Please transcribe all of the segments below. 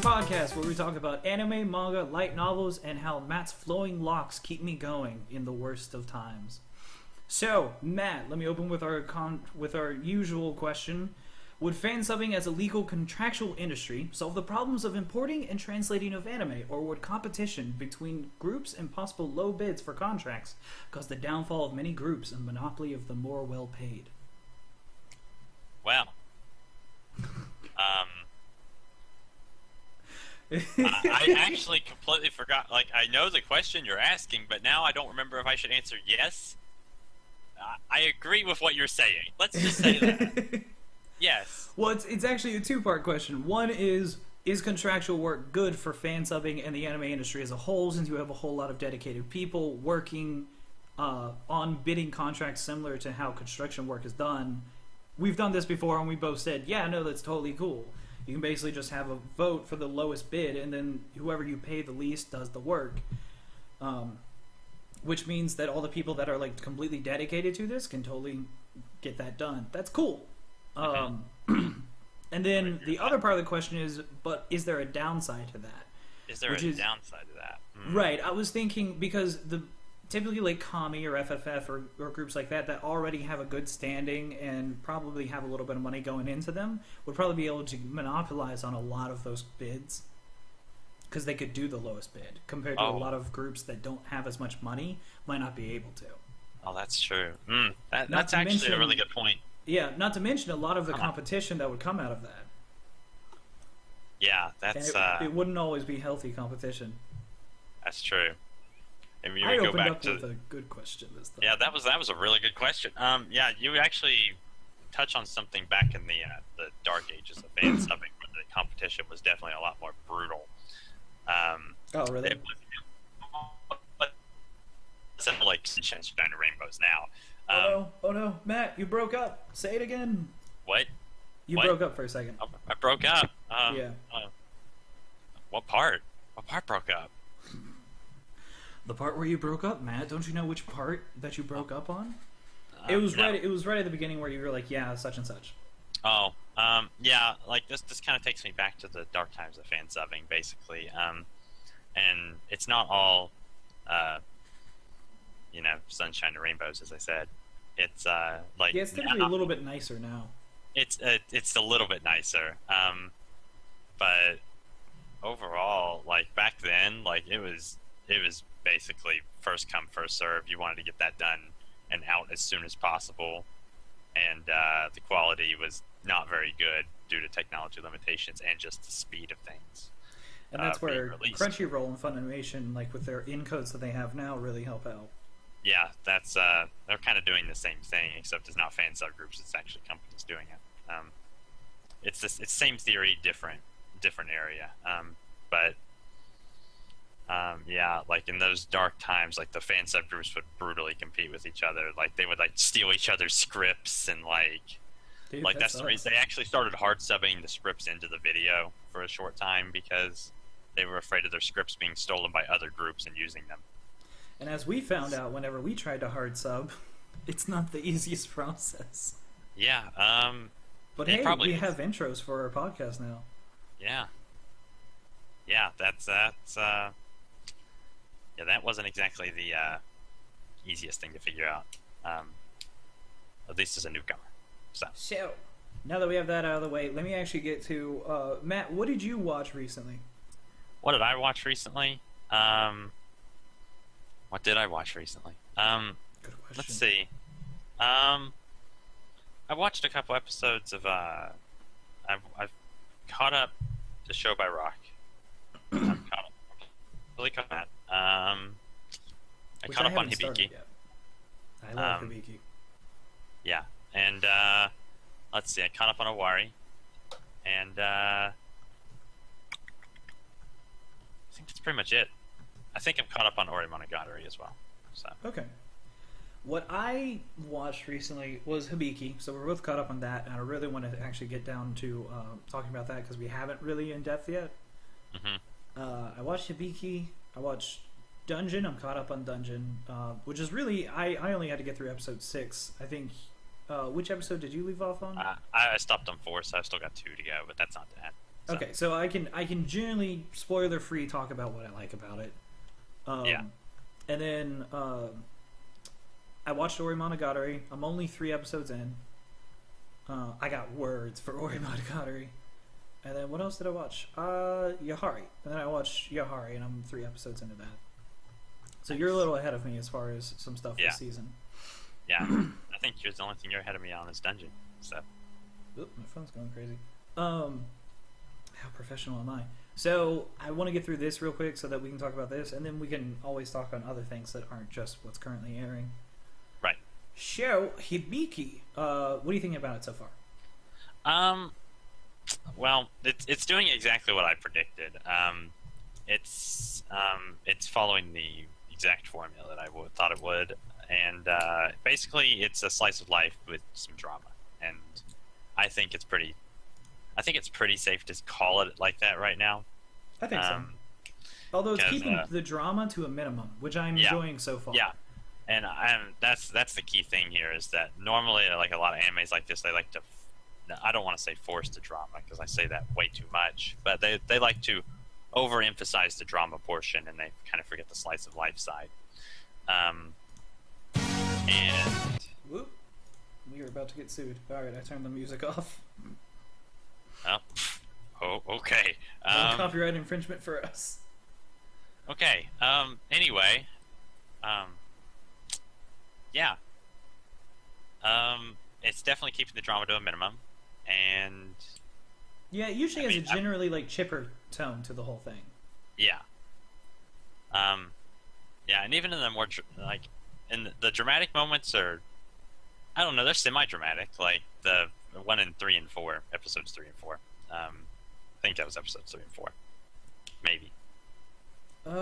Podcast where we talk about anime, manga, light novels, and how Matt's flowing locks keep me going in the worst of times. So, Matt, let me open with our usual question. Would fan subbing as a legal contractual industry solve the problems of importing and translating of anime, or would competition between groups and possible low bids for contracts cause the downfall of many groups and monopoly of the more well-paid? Well, I actually completely forgot. Like, I know the question you're asking, but now I don't remember if I should answer yes. I agree with what you're saying. Let's just say that. Yes. Well, it's actually a two-part question. One is contractual work good for fan subbing and the anime industry as a whole, since you have a whole lot of dedicated people working on bidding contracts similar to how construction work is done? We've done this before, and we both said, yeah, no, that's totally cool. You can basically just have a vote for the lowest bid, and then whoever you pay the least does the work. Which means that all the people that are like completely dedicated to this can totally get that done. That's cool. And then the other part of the question is, but is there a downside to that? Is there a downside to that? Right. I was thinking because typically like Kami or FFF or groups like that already have a good standing and probably have a little bit of money going into them would probably be able to monopolize on a lot of those bids because they could do the lowest bid compared to a lot of groups that don't have as much money might not be able to. Oh, that's true. That's actually a really good point. Yeah, not to mention a lot of the competition that would come out of that. Yeah, that's... it wouldn't always be healthy competition. That's true. Maybe I go opened back up with a good question this time. Yeah, that was a really good question. Yeah, you actually touch on something back in the dark ages of fan subbing, where the competition was definitely a lot more brutal. Oh, really? It wasn't like Sunshine and Rainbows now. Oh no, Matt, you broke up. Say it again. What? You broke up for a second. I broke up. Yeah. What part? What part broke up? The part where you broke up, Matt. Don't you know which part that you broke up on? It was right at the beginning where you were like, yeah, such and such. Oh, yeah. Like this kind of takes me back to the dark times of fan subbing, basically. And it's not all, sunshine and rainbows, as I said. It's like it's gonna be a little bit nicer now. It's a little bit nicer. But overall, like back then, like it was basically first come first serve. You wanted to get that done and out as soon as possible, and the quality was not very good due to technology limitations and just the speed of things. And that's where Crunchyroll and Funimation, like with their encodes that they have now, really help out. Yeah, that's they're kind of doing the same thing, except it's not fan subgroups; it's actually companies doing it. It's same theory, different area, but. Yeah, like in those dark times, like the fan subgroups would brutally compete with each other. Like they would like steal each other's scripts and that's the reason they actually started hard subbing the scripts into the video for a short time because they were afraid of their scripts being stolen by other groups and using them. And as we found out whenever we tried to hard sub, it's not the easiest process. Yeah. But hey, we have intros for our podcast now. Yeah. Yeah, that's yeah, that wasn't exactly the easiest thing to figure out, at least as a newcomer. So, now that we have that out of the way, let me actually get to Matt. What did you watch recently? What did I watch recently? What did I watch recently? Good question. Let's see. I watched a couple episodes of. I've caught up to Show by Rock. I've caught up. Really caught that. I caught up on Hibike. I love Hibike. Yeah, and let's see. I caught up on Owari, and I think that's pretty much it. I think I'm caught up on Monogatari as well. So okay. What I watched recently was Hibike, so we're both caught up on that, and I really want to actually get down to talking about that because we haven't really in depth yet. Mm-hmm. I watched Hibike. I watched Dungeon. I'm caught up on Dungeon, which is really I only had to get through episode 6. I think. Which episode did you leave off on? I stopped on 4, so I've still got 2 to go, but that's not bad. So. Okay, so I can generally spoiler free talk about what I like about it. Yeah. And then I watched Ori Monogatari. I'm only 3 episodes in. I got words for Ori Monogatari. And then what else did I watch? Yahari. And then I watched Yahari, and I'm 3 episodes into that. So you're a little ahead of me as far as some stuff this season. Yeah. I think the only thing you're ahead of me on is Dungeon. So. Oop, my phone's going crazy. How professional am I? So I want to get through this real quick so that we can talk about this, and then we can always talk on other things that aren't just what's currently airing. Right. Show Hibike. What do you think about it so far? Well, it's doing exactly what I predicted. It's following the exact formula that I thought it would, and basically it's a slice of life with some drama, and I think it's pretty safe to call it like that right now. I think so. Although it's keeping the drama to a minimum, which I'm enjoying so far. Yeah, and that's the key thing here is that normally, like a lot of animes like this, they like to. I don't want to say force the drama because I say that way too much, but they like to overemphasize the drama portion and they kind of forget the slice of life side. And whoop, we are about to get sued. All right, I turned the music off. Oh, okay. No copyright infringement for us. Okay. Anyway. Yeah. It's definitely keeping the drama to a minimum, and yeah, it usually has a generally like chipper tone to the whole thing. Yeah. Yeah, and even in the more like in the dramatic moments are, I don't know, they're semi-dramatic. Like the one in 3 and 4, episodes 3 and 4. I think that was episodes 3 and 4. Maybe. I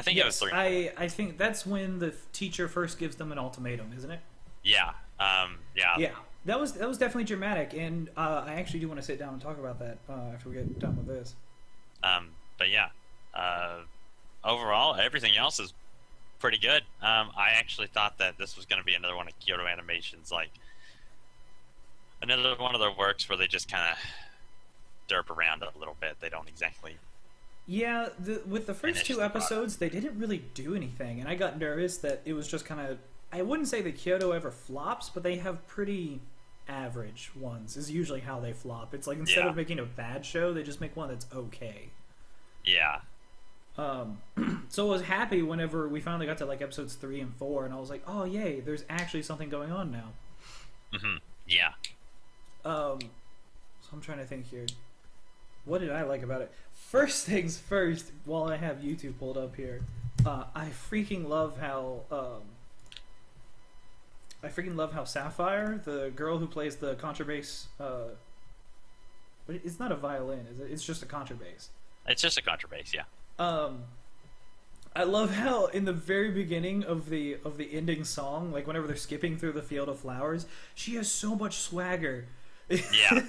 think it was 3 and 4. I think that's when the teacher first gives them an ultimatum, isn't it? Yeah. Yeah. Yeah. That was definitely dramatic, and I actually do want to sit down and talk about that after we get done with this. But yeah. Overall, everything else is pretty good. I actually thought that this was going to be another one of Kyoto Animation's, like another one of their works where they just kind of derp around a little bit. They don't exactly. Yeah, with the first 2 episodes, they didn't really do anything, and I got nervous that it was just kind of. I wouldn't say that Kyoto ever flops, but they have pretty average ones. Is usually how they flop. It's like instead of making a bad show, they just make one that's okay. Yeah. So I was happy whenever we finally got to like episodes 3 and 4, and I was like, oh yay, there's actually something going on now. Mm-hmm. Yeah. So I'm trying to think here. What did I like about it? First things first, while I have YouTube pulled up here, I freaking love how Sapphire, the girl who plays the contrabass, but it's not a violin, is it? It's just a contrabass. It's just a contrabass, yeah. I love how in the very beginning of the ending song, like whenever they're skipping through the field of flowers, she has so much swagger. Yeah.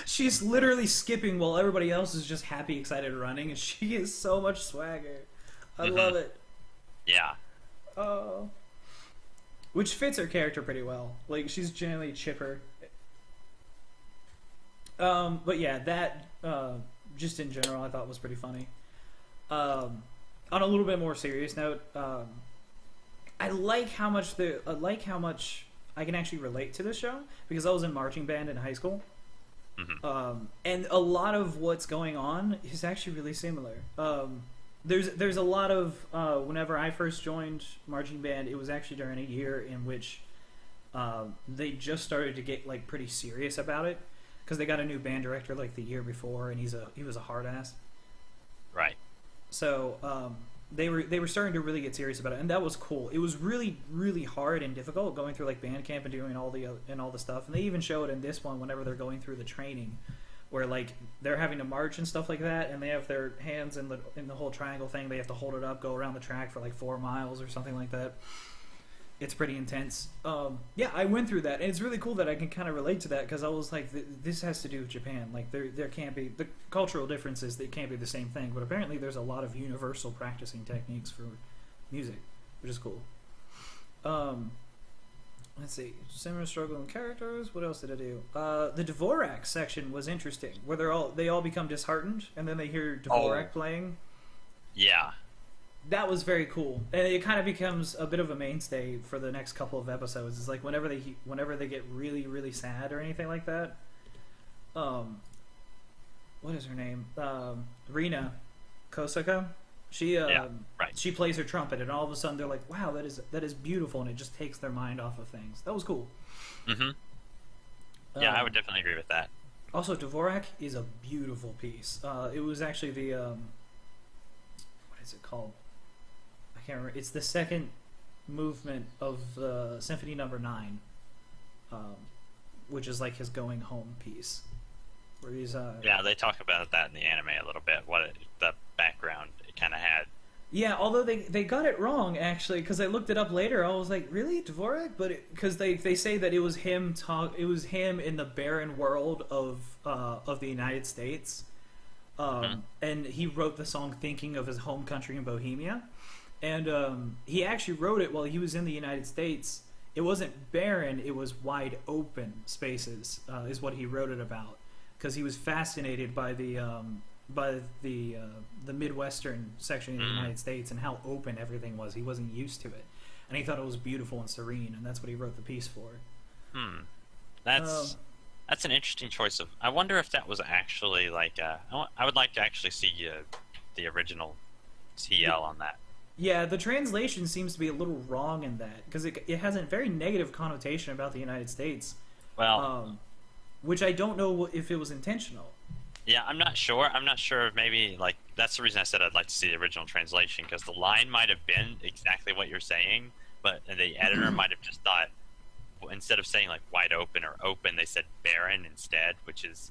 She's literally skipping while everybody else is just happy, excited running, and she has so much swagger. I love it. Yeah. Oh. Which fits her character pretty well. Like, she's generally chipper. But yeah, that, just in general, I thought was pretty funny. On a little bit more serious note, I like how much I can actually relate to this show, because I was in marching band in high school. Mm-hmm. And a lot of what's going on is actually really similar. There's a lot of whenever I first joined marching band, it was actually during a year in which they just started to get like pretty serious about it, because they got a new band director like the year before, and he was a hard ass. Right. So they were starting to really get serious about it, and that was cool. It was really, really hard and difficult going through like band camp and doing all the stuff. And they even show it in this one whenever they're going through the training, where like they're having to march and stuff like that, and they have their hands in the whole triangle thing. They have to hold it up, go around the track for like 4 miles or something like that. It's pretty intense. Yeah, I went through that, and it's really cool that I can kind of relate to that because I was like, this has to do with Japan. Like, there can't be the cultural differences; they can't be the same thing. But apparently, there's a lot of universal practicing techniques for music, which is cool. Let's see, similar struggle in characters. What else did I do? The Dvorak section was interesting, where they all become disheartened, and then they hear Dvorak playing. Yeah. That was very cool, and it kind of becomes a bit of a mainstay for the next couple of episodes. It's like whenever they get really really sad or anything like that. What is her name? Rina Kosaka. She she plays her trumpet, and all of a sudden they're like, "Wow, that is beautiful," and it just takes their mind off of things. That was cool. Yeah, I would definitely agree with that. Also, Dvorak is a beautiful piece. It was actually the what is it called? I can't remember. It's the second movement of Symphony Number 9, which is like his going home piece. Where he's yeah, they talk about that in the anime a little bit. The background it kind of had. Yeah, although they got it wrong actually, because I looked it up later. I was like, really, Dvorak? But because they say that it was him in the barren world of the United States, and he wrote the song thinking of his home country in Bohemia. And he actually wrote it while he was in the United States. It wasn't barren; it was wide open spaces. Is what he wrote it about, because he was fascinated by the Midwestern section of the United States and how open everything was. He wasn't used to it, and he thought it was beautiful and serene, and that's what he wrote the piece for. That's an interesting choice of. I wonder if that was actually like. I would like to actually see the original TL on that. Yeah, the translation seems to be a little wrong in that, because it has a very negative connotation about the United States. Well, which I don't know if it was intentional. Yeah, I'm not sure. I'm not sure if maybe, like, that's the reason I said I'd like to see the original translation, because the line might have been exactly what you're saying, but the editor might have just thought, instead of saying, like, wide open or open, they said barren instead, which is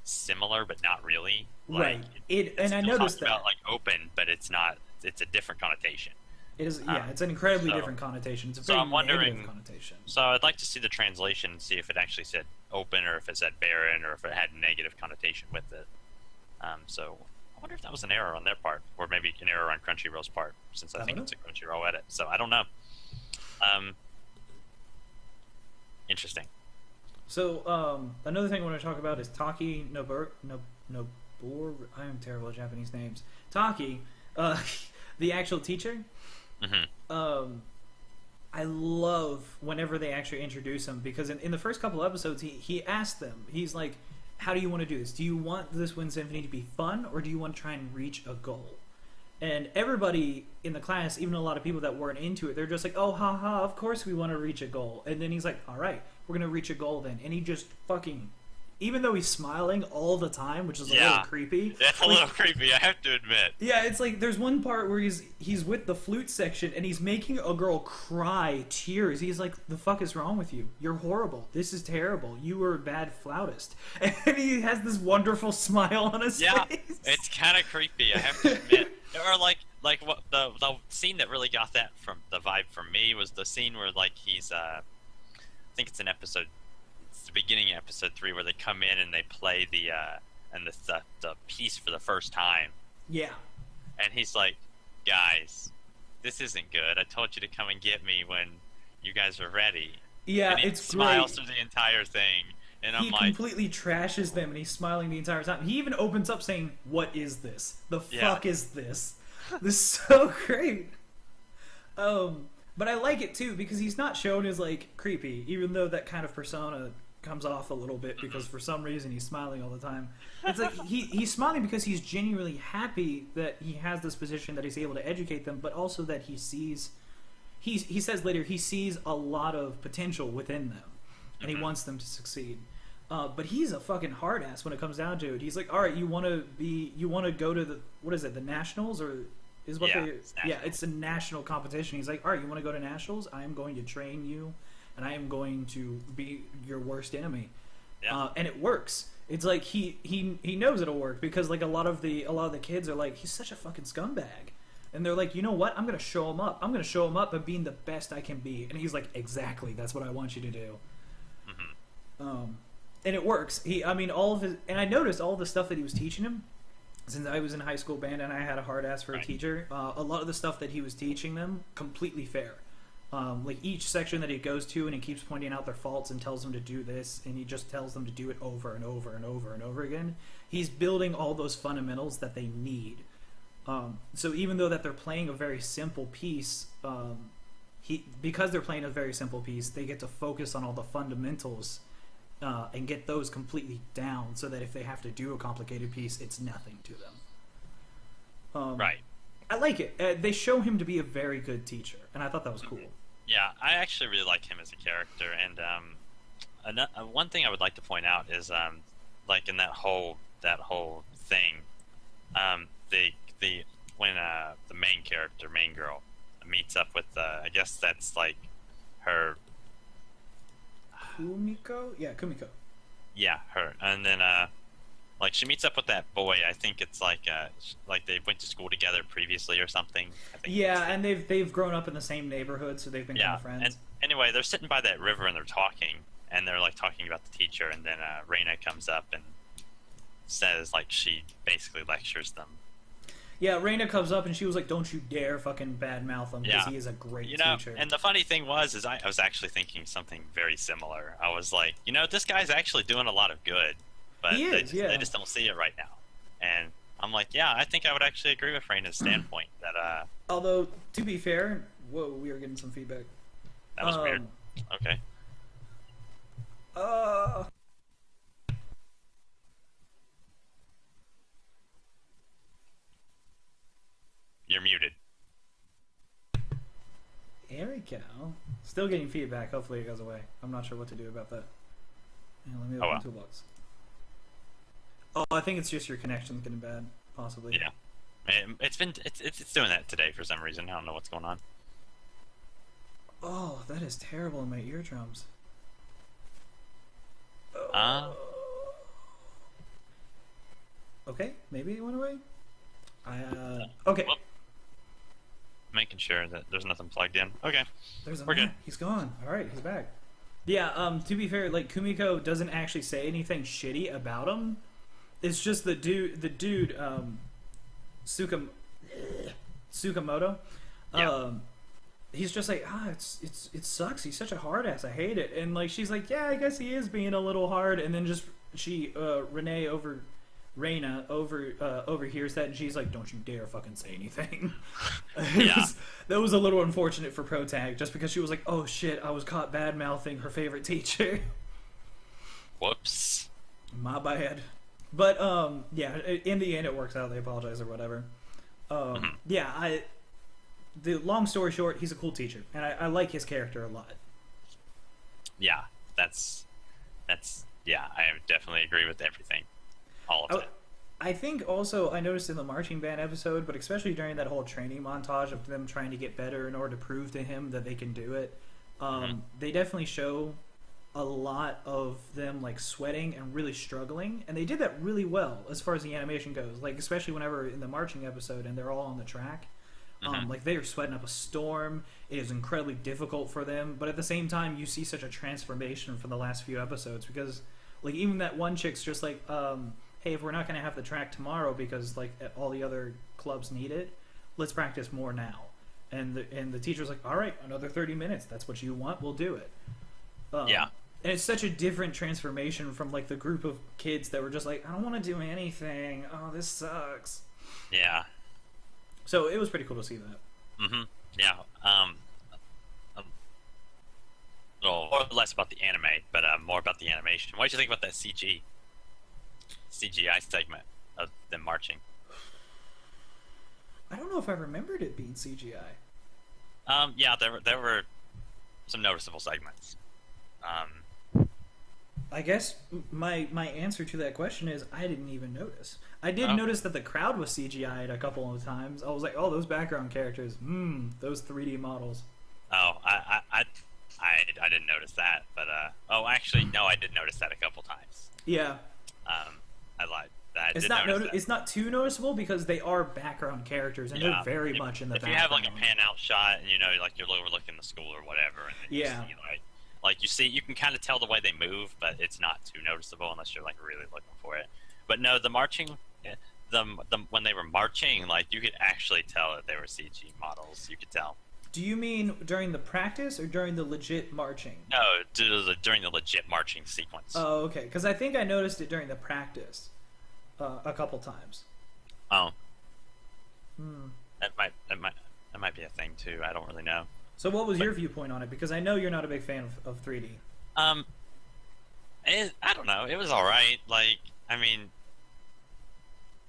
similar, but not really. Right. Like, and I noticed that. About, like, open, but it's not. It's a different connotation. It is, yeah, it's an incredibly different connotation. It's a very negative connotation. So I'd like to see the translation and see if it actually said open, or if it said barren, or if it had negative connotation with it. So I wonder if that was an error on their part, or maybe an error on Crunchyroll's part, since I think it's a Crunchyroll edit. So I don't know. Interesting. So another thing I want to talk about is Taki Nobor. I am terrible at Japanese names. Taki, the actual teacher. I love whenever they actually introduce him, because in the first couple episodes he asked them, he's like, how do you want to do this? Do you want this Wind Symphony to be fun, or do you want to try and reach a goal? And everybody in the class, even a lot of people that weren't into it, they're just like, oh, haha, of course we want to reach a goal. And then he's like, all right, we're going to reach a goal then. And he just fucking, even though he's smiling all the time, which is a little creepy. That's a little creepy, I have to admit. Yeah, it's like there's one part where he's with the flute section and he's making a girl cry tears. He's like, the fuck is wrong with you? You're horrible. This is terrible. You were a bad flautist. And he has this wonderful smile on his face. Yeah, it's kind of creepy, I have to admit. Or like what the scene that really got that from the vibe from me was the scene where like he's I think it's an episode. It's the beginning of episode 3 where they come in and they play the piece for the first time. Yeah. And he's like, guys, this isn't good. I told you to come and get me when you guys are ready. Yeah, and he it's smiles great. through the entire thing. And he completely trashes them, and he's smiling the entire time. He even opens up saying, what is this? The fuck is this? This is so great. But I like it too, because he's not shown as like creepy, even though that kind of persona comes off a little bit, because for some reason he's smiling all the time. It's like he's smiling because he's genuinely happy that he has this position, that he's able to educate them, but also that he says later he sees a lot of potential within them, and he wants them to succeed. But he's a fucking hard ass when it comes down to it. He's like, all right, you want to go to the nationals, or is what it's a national competition. He's like, all right, you want to go to nationals? I am going to train you, and I am going to be your worst enemy. And it works. It's like he knows it'll work, because like a lot of the kids are like, he's such a fucking scumbag. And they're like, you know what? I'm going to show him up. I'm going to show him up by being the best I can be. And he's like, exactly. That's what I want you to do. And it works. All of his, and I noticed all the stuff that he was teaching him, since I was in high school band and I had a hard ass for a teacher. A lot of the stuff that he was teaching them, completely fair. Like each section that he goes to, and he keeps pointing out their faults and tells them to do this, and he just tells them to do it over and over and over and over again. He's building all those fundamentals that they need. So even though that they're playing a very simple piece, because they're playing a very simple piece, they get to focus on all the fundamentals and get those completely down, so that if they have to do a complicated piece, it's nothing to them. Right. I like it. They show him to be a very good teacher, and I thought that was cool. Yeah, I actually really like him as a character, and one thing I would like to point out is, like in that whole thing, when the main girl, meets up with I guess that's like her. Kumiko? Yeah, Kumiko. Yeah, her. And then, like, she meets up with that boy. I think it's like they went to school together previously or something. I think and they've grown up in the same neighborhood, so they've been kind of friends. And anyway, they're sitting by that river and they're talking, and they're like talking about the teacher, and then Reina comes up and says, like, she basically lectures them. Yeah, Reina comes up and she was like, "Don't you dare fucking badmouth him, because he is a great teacher." And the funny thing was, I was actually thinking something very similar. I was like, this guy's actually doing a lot of good, but they just don't see it right now. And I'm like, yeah, I think I would actually agree with Reina's standpoint that. Although, to be fair, whoa, we are getting some feedback. That was weird. Okay. You're muted. There we go. Still getting feedback. Hopefully it goes away. I'm not sure what to do about that. Let me open Toolbox. Oh, I think it's just your connection's getting bad, possibly. Yeah. It's doing that today for some reason. I don't know what's going on. Oh, that is terrible in my eardrums. Okay, maybe it went away. Okay. Well, making sure that there's nothing plugged in. Okay. We're good. He's gone. All right, he's back. Yeah. To be fair, like Kumiko doesn't actually say anything shitty about him. It's just the dude, Tsukamoto. Yeah. He's just like, it sucks. He's such a hard ass. I hate it. And like, she's like, yeah, I guess he is being a little hard. And then Reina overhears that, and she's like, "Don't you dare fucking say anything." That was a little unfortunate for Protag, just because she was like, "Oh shit, I was caught bad mouthing her favorite teacher." Whoops. My bad. But in the end, it works out. They apologize or whatever. The long story short, he's a cool teacher, and I like his character a lot. Yeah, that's I definitely agree with everything. All of it. I think also I noticed in the marching band episode, but especially during that whole training montage of them trying to get better in order to prove to him that they can do it, they definitely show a lot of them like sweating and really struggling, and they did that really well as far as the animation goes. Like especially whenever in the marching episode and they're all on the track, like they are sweating up a storm. It is incredibly difficult for them, but at the same time you see such a transformation from the last few episodes, because like even that one chick's just like, hey, if we're not going to have the track tomorrow because like all the other clubs need it, let's practice more now. And the teacher's like, all right, another 30 minutes. That's what you want. We'll do it. And it's such a different transformation from like the group of kids that were just like, I don't want to do anything. Oh, this sucks. Yeah. So it was pretty cool to see that. Mm-hmm. Yeah. A little more or less about the anime, but more about the animation. What did you think about that CGI segment of them marching? I don't know if I remembered it being CGI. Yeah, there were some noticeable segments. I guess my answer to that question is I didn't even notice. I did notice that the crowd was CGI'd a couple of times. I was like, oh, those background characters, those 3D models. Oh, I didn't notice that, but actually, no, I did notice that a couple times. Yeah. I lied. that. It's not too noticeable because they are background characters and they're very much in the background. If you have like a pan out shot and like you're overlooking the school or whatever, and then you see you can kind of tell the way they move, but it's not too noticeable unless you're like really looking for it. But no, the marching, when they were marching, like you could actually tell that they were CG models. You could tell. Do you mean during the practice or during the legit marching? No, during the legit marching sequence. Oh, okay. Because I think I noticed it during the practice a couple times. Oh. That might be a thing too. I don't really know. So what was your viewpoint on it? Because I know you're not a big fan of 3D. I don't know. It was all right. Like, I mean,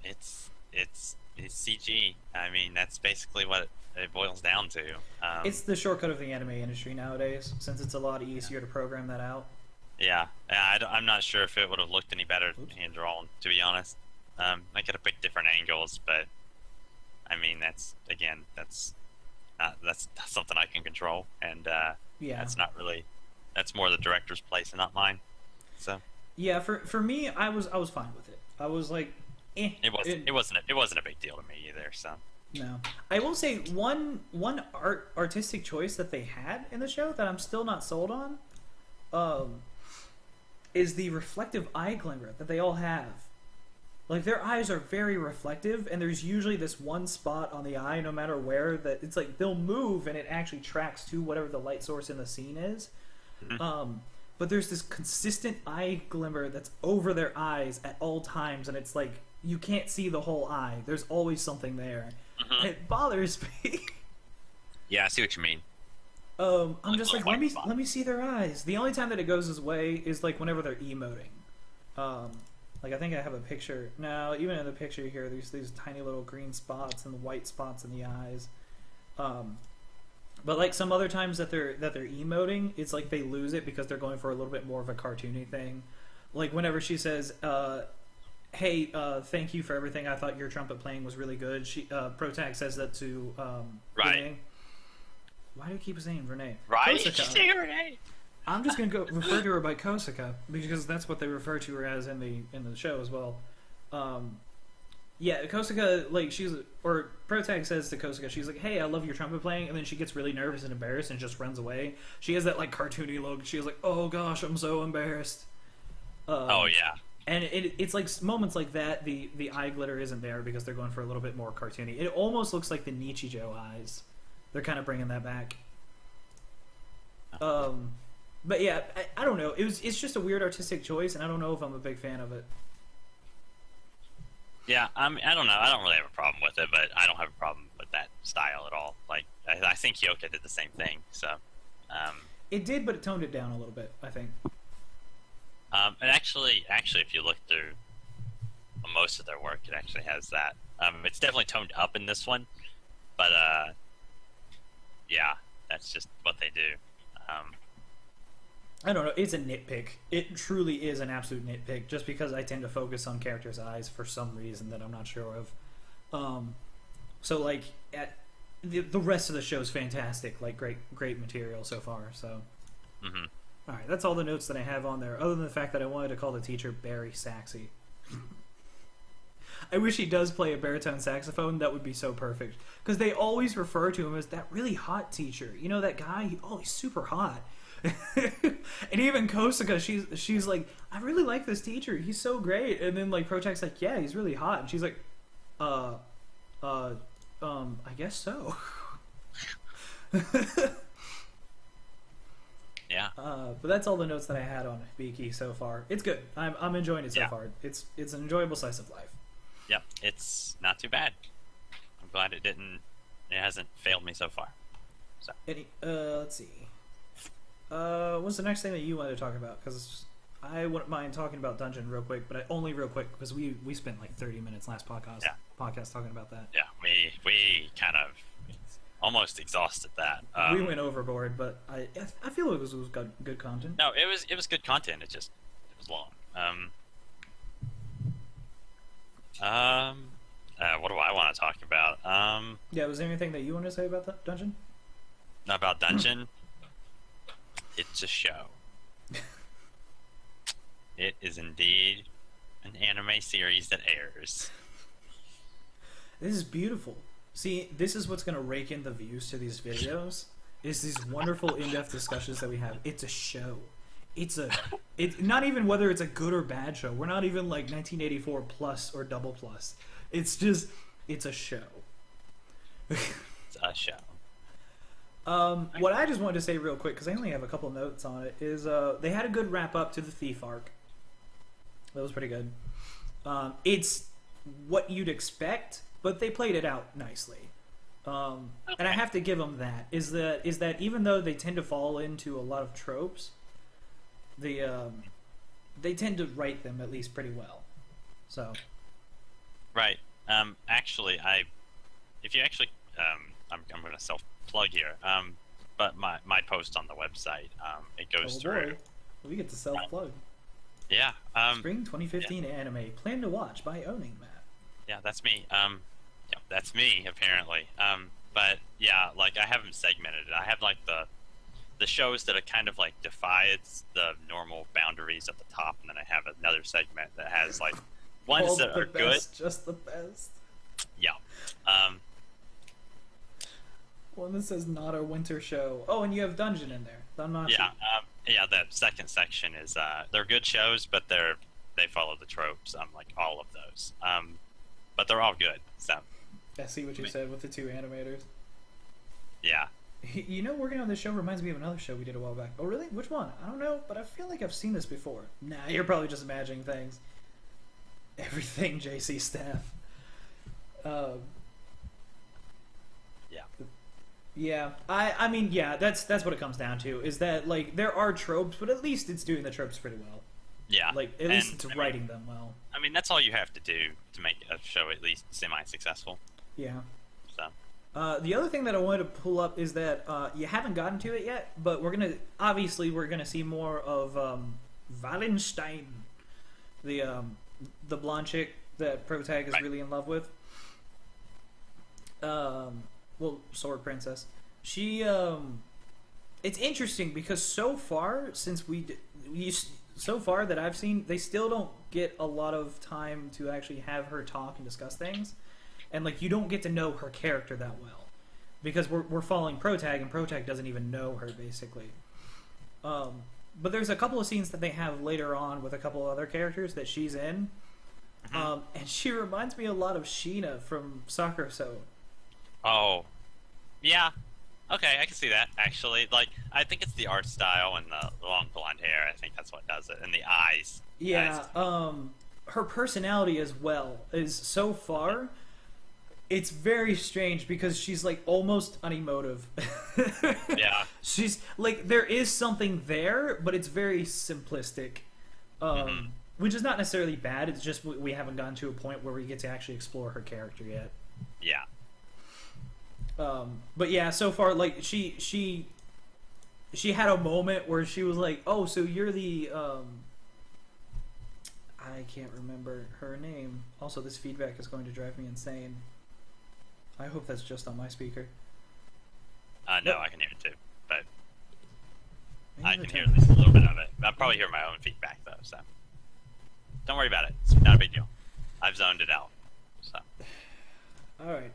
it's CG. I mean, that's basically what it boils down to. It's the shortcut of the anime industry nowadays, since it's a lot easier to program that out. Yeah, I'm not sure if it would have looked any better hand drawn, to be honest. I could have picked different angles, but I mean, that's something I can control, and that's not really, that's more the director's place and not mine. So yeah, for me, I was fine with it. I was like, it wasn't a big deal to me either. So no, I will say one artistic choice that they had in the show that I'm still not sold on, is the reflective eye glimmer that they all have. Like, their eyes are very reflective, and there's usually this one spot on the eye, no matter where, that it's like they'll move and it actually tracks to whatever the light source in the scene is. Mm-hmm. But there's this consistent eye glimmer that's over their eyes at all times, and it's like you can't see the whole eye. There's always something there. Mm-hmm. And it bothers me. Yeah, I see what you mean. I'm just like, let me see their eyes. The only time that it goes his way is like whenever they're emoting. Like, I think I have a picture now. Even in the picture here, there's these tiny little green spots and the white spots in the eyes. But like some other times that they're emoting, it's like they lose it because they're going for a little bit more of a cartoony thing. Like whenever she says, "Hey, thank you for everything. I thought your trumpet playing was really good." She Protag says that to Renee. Why do you keep saying Renee? Right, Kosaka. Renee. I'm just gonna refer to her by Kosaka because that's what they refer to her as in the show as well. Yeah, Kosaka, like Protag says to Kosaka, she's like, "Hey, I love your trumpet playing," and then she gets really nervous and embarrassed and just runs away. She has that like cartoony look. She's like, "Oh gosh, I'm so embarrassed." Oh yeah. And it's like moments like that. The eye glitter isn't there because they're going for a little bit more cartoony. It almost looks like the Nichijou eyes. They're kind of bringing that back. But yeah, I don't know. It's just a weird artistic choice, and I don't know if I'm a big fan of it. Yeah, I don't know. I don't really have a problem with it, but I don't have a problem with that style at all. Like, I think Hyoka did the same thing. So, it did, but it toned it down a little bit, I think. And actually, if you look through most of their work, it actually has that. It's definitely toned up in this one, but yeah, that's just what they do. I don't know. It's a nitpick. It truly is an absolute nitpick, just because I tend to focus on characters' eyes for some reason that I'm not sure of. So like, the rest of the show is fantastic. Like, great material so far. So, mm-hmm. All right, that's all the notes that I have on there. Other than the fact that I wanted to call the teacher Barry Saxey. I wish he does play a baritone saxophone. That would be so perfect, because they always refer to him as that really hot teacher. You know that guy? He's super hot. And even Kosaka, she's like, "I really like this teacher. He's so great." And then like Protag's like, "Yeah, he's really hot." And she's like, I guess so." Yeah. But that's all the notes that I had on Hibike so far. It's good. I'm enjoying it so far. It's an enjoyable slice of life. Yep, it's not too bad. I'm glad it hasn't failed me so far. So. Let's see. What's the next thing that you want to talk about? Because I wouldn't mind talking about Dungeon real quick, but only real quick because we spent like 30 minutes last podcast talking about that. Yeah, we kind of almost exhausted that. We went overboard, but I feel it was good content. No, it was good content. It was long. What do I want to talk about? Yeah, was there anything that you want to say about that Dungeon? About Dungeon? It's a show. It is indeed an anime series that airs. This is beautiful. See, this is what's going to rake in the views to these videos, is these wonderful in-depth discussions that we have. It's a show. It's not even whether it's a good or bad show. We're not even like 1984 plus or double plus. It's just, it's a show. It's a show. What I just wanted to say real quick, because I only have a couple notes on it, is they had a good wrap up to the Thief arc. That was pretty good. It's what you'd expect, but they played it out nicely. And I have to give them that. Is that even though they tend to fall into a lot of tropes, they tend to write them at least pretty well. So. Right. Actually, if you actually, I'm going to self-plug here. But my post on the website, it goes through. Boy. We get to self-plug. Yeah. Spring 2015 anime. Plan to watch by owning Matt. Yeah, that's me. Yeah, that's me apparently. But yeah, like I haven't segmented it. I have like the shows that are kind of like defies the normal boundaries at the top, and then I have another segment that has like ones all that the are best, good. just the best. Yeah. One that says not a winter show. Oh, and you have Dungeon in there. DanMachi. Yeah. Yeah. That second section is they're good shows, but they follow the tropes. Like all of those. But they're all good. So. I see what you said with the two animators. Yeah. You know, working on this show reminds me of another show we did a while back. Oh, really? Which one? I don't know, but I feel like I've seen this before. Nah, you're probably just imagining things. Everything JC staff. Yeah. Yeah. I mean, yeah, that's what it comes down to, is that, like, there are tropes, but at least it's doing the tropes pretty well. Yeah. Like, at least it's writing them well. I mean, that's all you have to do to make a show at least semi-successful. Yeah. So. The other thing that I wanted to pull up is that you haven't gotten to it yet, but we're gonna see more of Wallenstein, the blonde chick that Protag is really in love with. Well, Sword Princess. She it's interesting because so far since so far that I've seen, they still don't get a lot of time to actually have her talk and discuss things. And, like, you don't get to know her character that well. Because we're following Protag, and Protag doesn't even know her, basically. But there's a couple of scenes that they have later on with a couple of other characters that she's in. And she reminds me a lot of Sheena from Sakura So. Oh. Yeah. Okay, I can see that, actually. Like, I think it's the art style and the long blonde hair. I think that's what does it. And the eyes. Yeah, her personality as well is so far... It's very strange because she's, like, almost unemotive. Yeah. She's, like, there is something there, but it's very simplistic. Which is not necessarily bad, it's just we haven't gotten to a point where we get to actually explore her character yet. Yeah. But yeah, so far, like, she had a moment where she was like, oh, so you're the, I can't remember her name. Also, this feedback is going to drive me insane. I hope that's just on my speaker. No, I can hear it too, but I can hear at least a little bit of it. I'll probably hear my own feedback though, so don't worry about it. It's not a big deal. I've zoned it out. So. All right.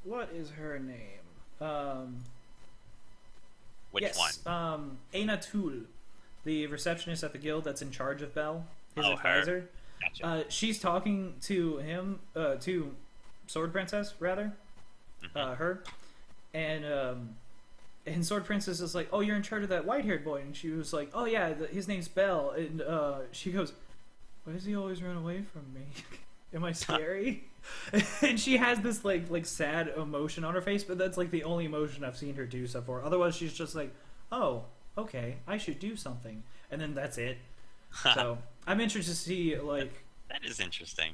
What is her name? Which one? Aina Tool, the receptionist at the guild that's in charge of Bell, his advisor. Her. Gotcha. She's talking to him, to Sword Princess, rather. Her. And Sword Princess is like, oh, you're in charge of that white-haired boy. And she was like, oh, yeah, his name's Bell. And she goes, why does he always run away from me? Am I scary? And she has this, like sad emotion on her face, but that's, like, the only emotion I've seen her do so far. Otherwise, she's just like, oh, okay, I should do something. And then that's it. So, I'm interested to see, like... That is interesting.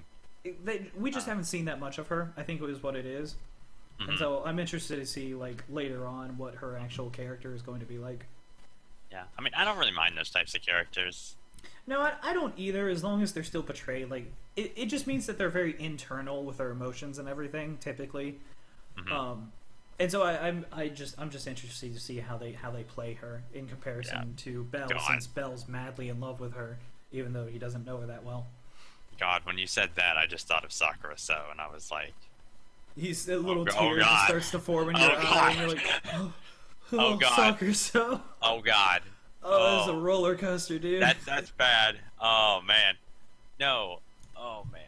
We just haven't seen that much of her, I think is what it is. And so I'm interested to see, like, later on what her actual character is going to be like. Yeah, I mean, I don't really mind those types of characters. No, I don't either, as long as they're still portrayed. Like, it just means that they're very internal with their emotions and everything, typically. And so I'm just interested to see how they play her in comparison to Belle, since Belle's madly in love with her even though he doesn't know her that well. God, when you said that, I just thought of Sakura So, and I was like, He's a little oh, tear just starts to form in your eye, and you're like, oh God. Soccer So. Oh God. Oh, this is a roller coaster, dude. That's bad. Oh man. No. Oh man.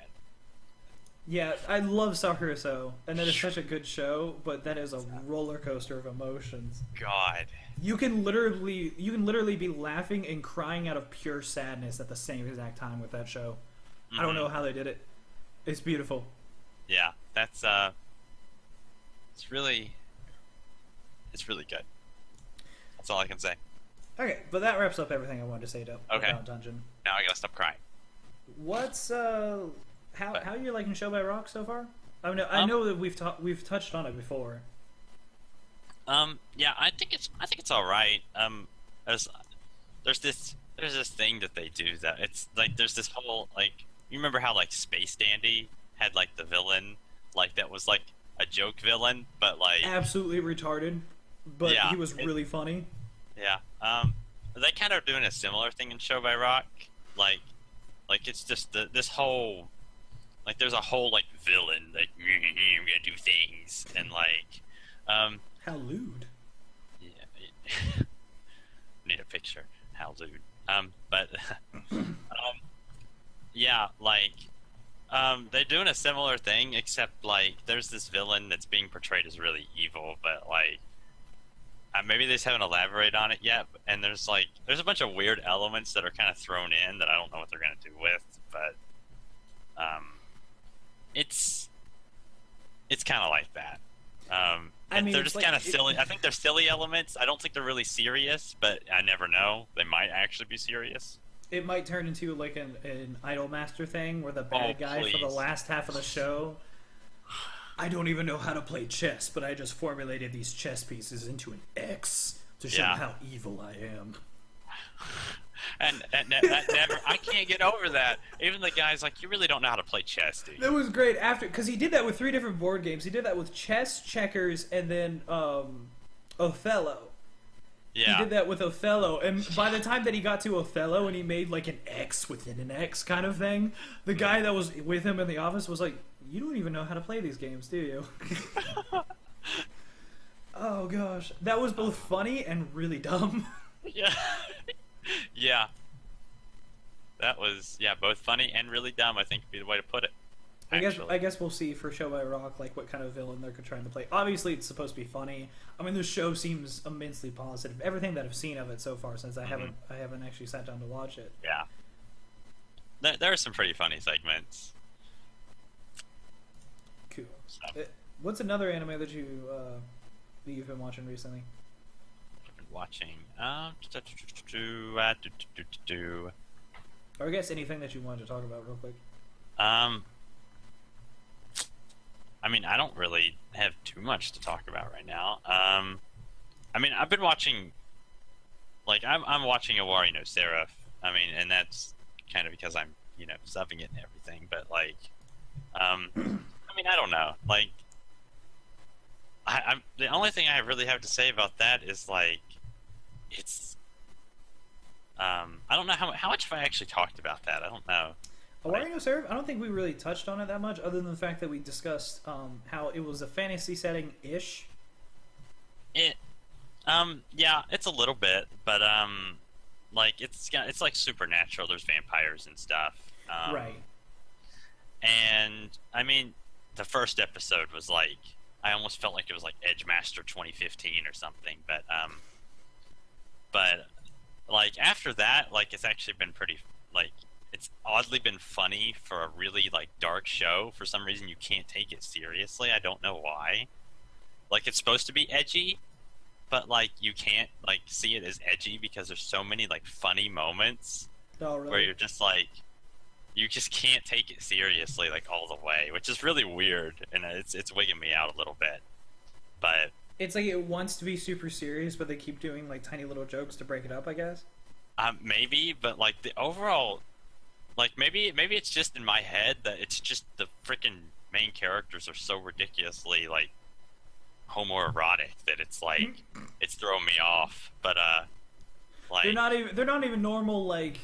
Yeah, I love Sakura So, and that is such a good show, but that is a roller coaster of emotions. God. You can literally be laughing and crying out of pure sadness at the same exact time with that show. Mm-hmm. I don't know how they did it. It's beautiful. Yeah, that's it's really good. That's all I can say. Okay, but that wraps up everything I wanted to say about Dungeon. Now I gotta stop crying. What's how you liking Show by Rock so far? I know that we've touched on it before. Yeah, I think it's all right. There's this thing that they do that it's like there's this whole like you remember how like Space Dandy had like the villain like that was like a joke villain but like absolutely retarded, but yeah, he was really funny. Yeah. They kind of doing a similar thing in Show by Rock, like it's just this whole like there's a whole like villain like I'm gonna do things and like how lewd. Yeah. Need a picture. How lewd. But yeah, like they're doing a similar thing except like there's this villain that's being portrayed as really evil, but like maybe they just haven't elaborated on it yet. And there's a bunch of weird elements that are kind of thrown in that I don't know what they're gonna do with, but it's kind of like that. I mean, they're just kind of silly. I think they're silly elements. I don't think they're really serious, but I never know. They might actually be serious. It might turn into like an Idolmaster thing where the bad guy for the last half of the show, I don't even know how to play chess, but I just formulated these chess pieces into an X to show how evil I am. And that never, I can't get over that. Even the guy's like, you really don't know how to play chess, dude. That was great because he did that with 3 different board games. He did that with chess, checkers, and then Othello. Yeah. He did that with Othello, and by the time that he got to Othello and he made like an X within an X kind of thing, the guy that was with him in the office was like, you don't even know how to play these games, do you? Oh gosh. That was both funny and really dumb. Yeah. Yeah. That was both funny and really dumb, I think would be the way to put it. I guess we'll see for Show by Rock like what kind of villain they're trying to play. Obviously it's supposed to be funny. I mean, the show seems immensely positive. Everything that I've seen of it so far, since I haven't actually sat down to watch it. Yeah. There are some pretty funny segments. Cool. So. What's another anime that you've been watching recently? Watching or I guess anything that you wanted to talk about real quick. I mean, I don't really have too much to talk about right now. I mean, I've been watching, like, I'm watching Owari no Seraph. I mean, and that's kind of because I'm, subbing it and everything. But like, I mean, I don't know. Like, I'm the only thing I really have to say about that is like, it's. I don't know how much have I actually talked about that. I don't know. Owari no Seraph, I don't think we really touched on it that much, other than the fact that we discussed how it was a fantasy setting-ish. Yeah, it's a little bit, but like it's like supernatural. There's vampires and stuff. Right. And I mean, the first episode was like I almost felt like it was like Edgemaster 2015 or something, but like after that, like it's actually been pretty like. It's oddly been funny for a really, like, dark show. For some reason, you can't take it seriously. I don't know why. Like, it's supposed to be edgy, but, like, you can't, like, see it as edgy because there's so many, like, funny moments where you're just, like, you just can't take it seriously, like, all the way, which is really weird, and it's wigging me out a little bit. But it's like it wants to be super serious, but they keep doing, like, tiny little jokes to break it up, I guess? Maybe, but, like, the overall... Like, maybe it's just in my head that it's just the freaking main characters are so ridiculously, like, homoerotic that it's, like, it's throwing me off. But, like... They're not even normal, like,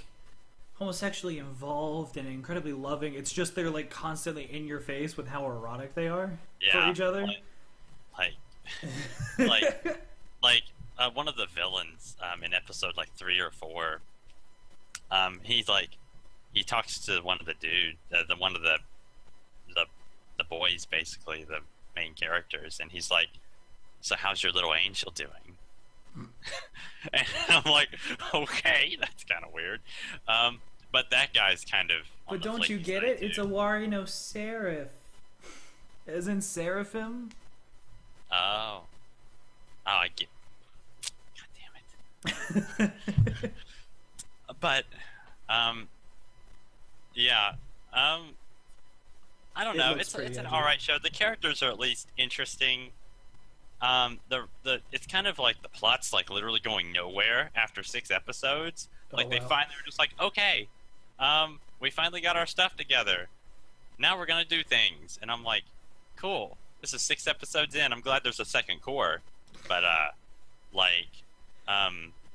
homosexually involved and incredibly loving. It's just they're like constantly in your face with how erotic they are for each other. Like, like, one of the villains in episode like 3 or 4. He's like, he talks to one of the one of the boys, basically the main characters, and he's like, "So how's your little angel doing?" And I'm like, okay, that's kind of weird. But that guy's kind of. But don't you get it? Too. It's Owari, no Seraph. As in Seraphim? Oh, I get. God damn it. But, yeah. I don't know. It's an alright show. The characters are at least interesting. It's kind of like the plot's like literally going nowhere after 6 episodes. Like they finally were just like, okay, we finally got our stuff together. Now we're gonna do things, and I'm like, cool. This is 6 episodes in. I'm glad there's a second core, but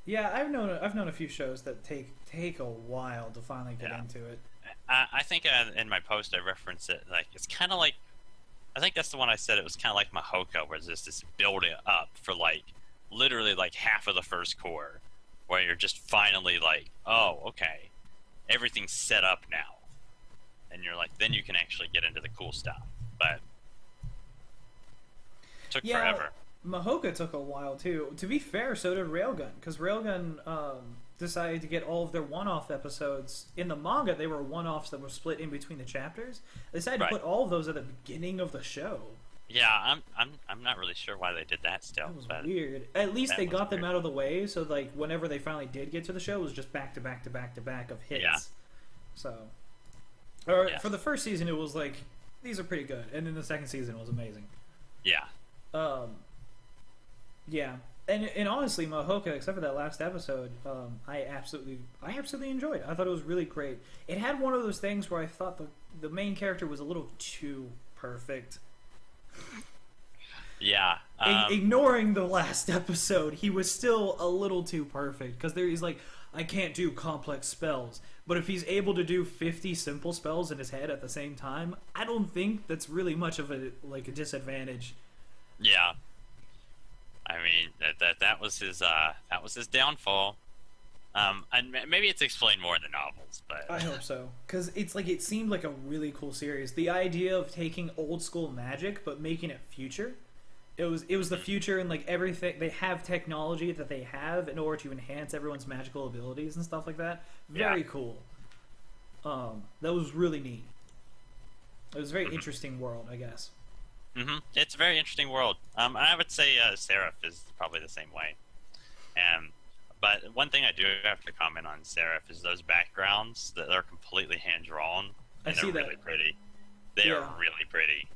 yeah, I've known a few shows that take a while to finally get into it. I think in my post I referenced it like it's kind of like, I think that's the one I said it was kind of like Mahoka, where there's this building up for like literally like half of the first core, where you're just finally like, oh, okay, everything's set up now, and you're like, then you can actually get into the cool stuff. But it took forever. Mahoka took a while too. To be fair, so did Railgun, because Railgun decided to get all of their one-off episodes. In the manga, they were one-offs that were split in between the chapters. They decided to put all of those at the beginning of the show. Yeah, I'm not really sure why they did that still. That was weird. At least they got them out of the way, so like whenever they finally did get to the show, it was just back to back to back to back of hits. Yeah. So, for the first season, it was like, these are pretty good, and then the second season was amazing. Yeah. Yeah. And honestly, Mahoka, except for that last episode, I absolutely enjoyed. I thought it was really great. It had one of those things where I thought the main character was a little too perfect. Yeah. Ignoring the last episode, he was still a little too perfect, because he's like, I can't do complex spells. But if he's able to do 50 simple spells in his head at the same time, I don't think that's really much of a disadvantage. Yeah. I mean, that was his downfall. And maybe it's explained more in the novels, but I hope so, because it seemed like a really cool series. The idea of taking old school magic but making it future. It was the future, and like everything, they have technology that they have in order to enhance everyone's magical abilities and stuff like that. Very cool. That was really neat. It was a very interesting world, I guess. It's a very interesting world. I would say Seraph is probably the same way. But one thing I do have to comment on Seraph is those backgrounds that are completely hand drawn, and they're really pretty. They are really pretty.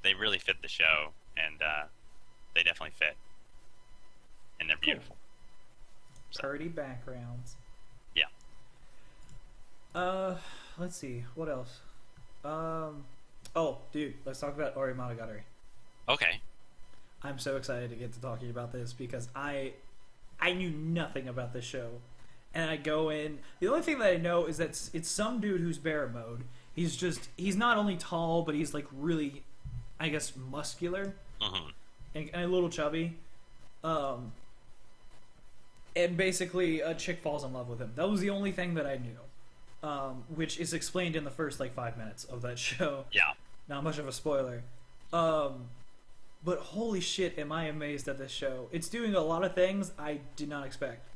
They really fit the show, and they definitely fit, and they're beautiful. Pretty backgrounds. Yeah. Let's see, what else? Oh, dude, let's talk about Ori Monogatari. Okay. I'm so excited to get to talking about this, because I knew nothing about this show, and I go in. The only thing that I know is that it's some dude who's bear mode. He's not only tall, but he's like really, I guess, muscular and a little chubby. And basically, a chick falls in love with him. That was the only thing that I knew, which is explained in the first 5 minutes of that show. Yeah. Not much of a spoiler. But holy shit, am I amazed at this show. It's doing a lot of things I did not expect.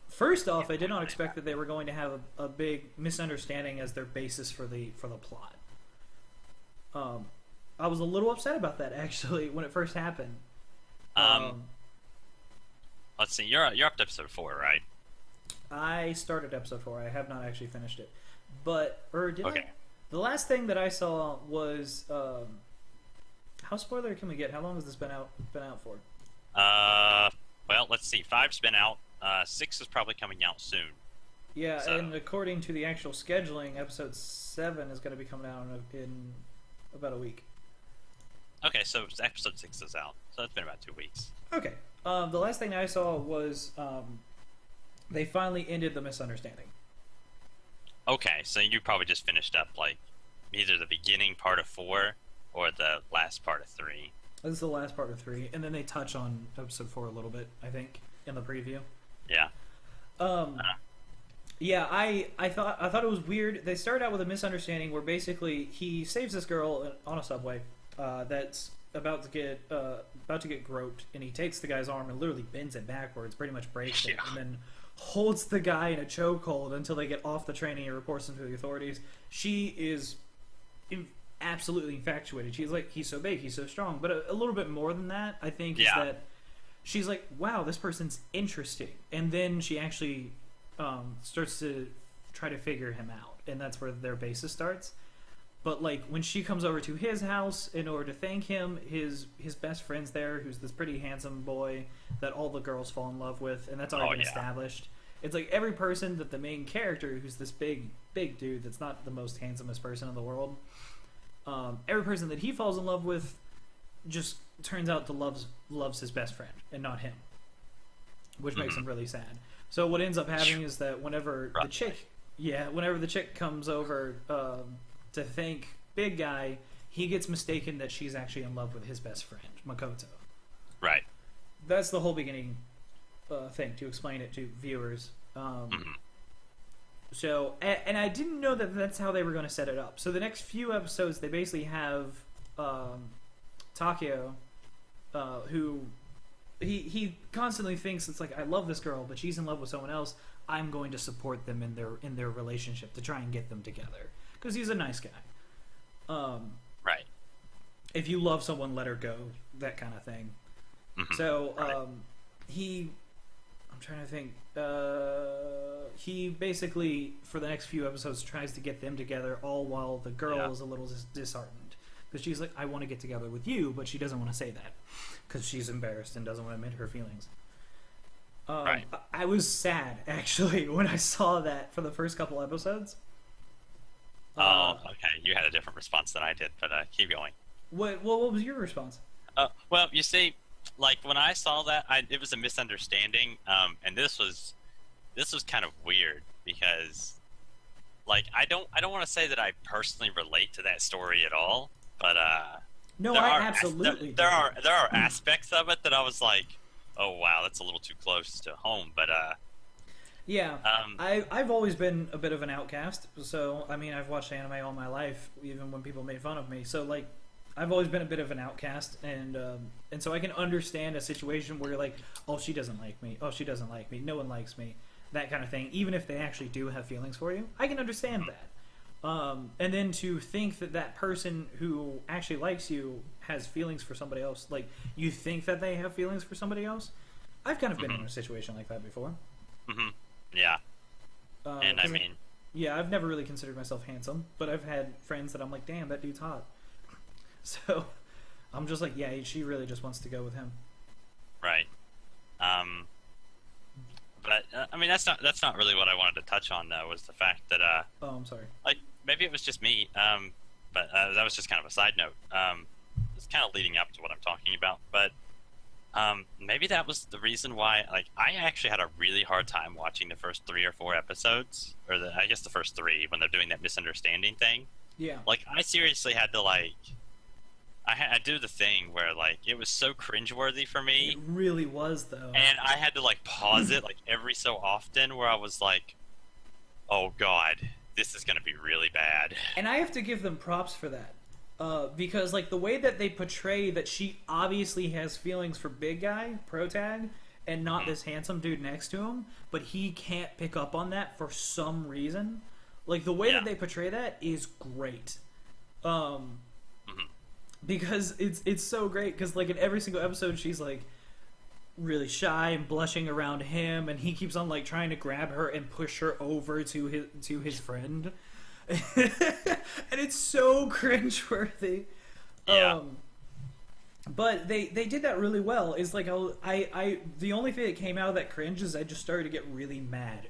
First off, I did not expect that they were going to have a big misunderstanding as their basis for the plot. I was a little upset about that, actually, when it first happened. Let's see, you're up to episode 4, right? I started episode 4. I have not actually finished it. But, did I? The last thing that I saw was... how spoiler can we get? How long has this been out for? Well, let's see. 5's been out. 6 is probably coming out soon. Yeah, so. And according to the actual scheduling, episode 7 is going to be coming out in about a week. Okay, so episode 6 is out. So it's been about 2 weeks. Okay. The last thing I saw was they finally ended the misunderstanding. Okay, so you probably just finished up like either the beginning part of 4 or the last part of 3. This is the last part of 3, and then they touch on episode 4 a little bit, I think, in the preview. Yeah. Yeah, I thought it was weird. They started out with a misunderstanding where basically he saves this girl on a subway that's about to get groped, and he takes the guy's arm and literally bends it backwards, pretty much breaks it, and then holds the guy in a chokehold until they get off the train and he reports him to the authorities. She is absolutely infatuated. She's like, he's so big, he's so strong, but a little bit more than that, I think, is that she's like, wow, this person's interesting, and then she actually starts to try to figure him out, and that's where their basis starts. But like when she comes over to his house in order to thank him, his best friend's there, who's this pretty handsome boy that all the girls fall in love with, and that's already been established. It's like every person that the main character, who's this big dude that's not the most handsomest person in the world, every person that he falls in love with just turns out to loves his best friend and not him, which makes him really sad. So what ends up happening is that whenever the chick comes over to thank big guy, he gets mistaken that she's actually in love with his best friend, Makoto. Right. That's the whole beginning thing, to explain it to viewers. So, and I didn't know that that's how they were going to set it up. So the next few episodes, they basically have Takeo, who he constantly thinks it's like, I love this girl, but she's in love with someone else. I'm going to support them in their relationship to try and get them together, because he's a nice guy. Right. If you love someone, let her go, that kind of thing. So I'm trying to think. He basically, for the next few episodes, tries to get them together, all while the girl is a little disheartened. Because she's like, I want to get together with you, but she doesn't want to say that. Because she's embarrassed and doesn't want to admit her feelings. Right. I was sad, actually, when I saw that for the first couple episodes. Oh, okay. You had a different response than I did, but keep going. What was your response? Well, you see, like when I saw that, it was a misunderstanding, and this was kind of weird because, like, I don't want to say that I personally relate to that story at all, but no, I absolutely there are aspects of it that I was like, oh wow, that's a little too close to home, but yeah, I've always been a bit of an outcast. So I mean, I've watched anime all my life, even when people made fun of me. So like, I've always been a bit of an outcast, and so I can understand a situation where you're like, oh, she doesn't like me, oh, she doesn't like me, no one likes me, that kind of thing. Even if they actually do have feelings for you, I can understand that. And then to think that person who actually likes you has feelings for somebody else, like you think that they have feelings for somebody else. I've kind of been in a situation like that before. Yeah. And I mean, yeah, I've never really considered myself handsome, but I've had friends that I'm like, damn, that dude's hot. So I'm just like, yeah, she really just wants to go with him. Right. But I mean, that's not really what I wanted to touch on, though, was the fact that oh, I'm sorry. Like maybe it was just me, but that was just kind of a side note. It's kind of leading up to what I'm talking about, but maybe that was the reason why. Like, I actually had a really hard time watching the first 3 or 4 episodes, or I guess the first 3 when they're doing that misunderstanding thing. Yeah. Like, I seriously had to like. I do the thing where, like, it was so cringeworthy for me. It really was, though. And I had to, like, pause it, like, every so often, where I was like, oh, God, this is going to be really bad. And I have to give them props for that. Because, like, the way that they portray that she obviously has feelings for big guy, protag, and not this handsome dude next to him, but he can't pick up on that for some reason. Like, the way that they portray that is great. Because it's so great, because like in every single episode she's like really shy and blushing around him, and he keeps on like trying to grab her and push her over to his friend. And it's so cringeworthy. But they did that really well. It's like I the only thing that came out of that cringe is I just started to get really mad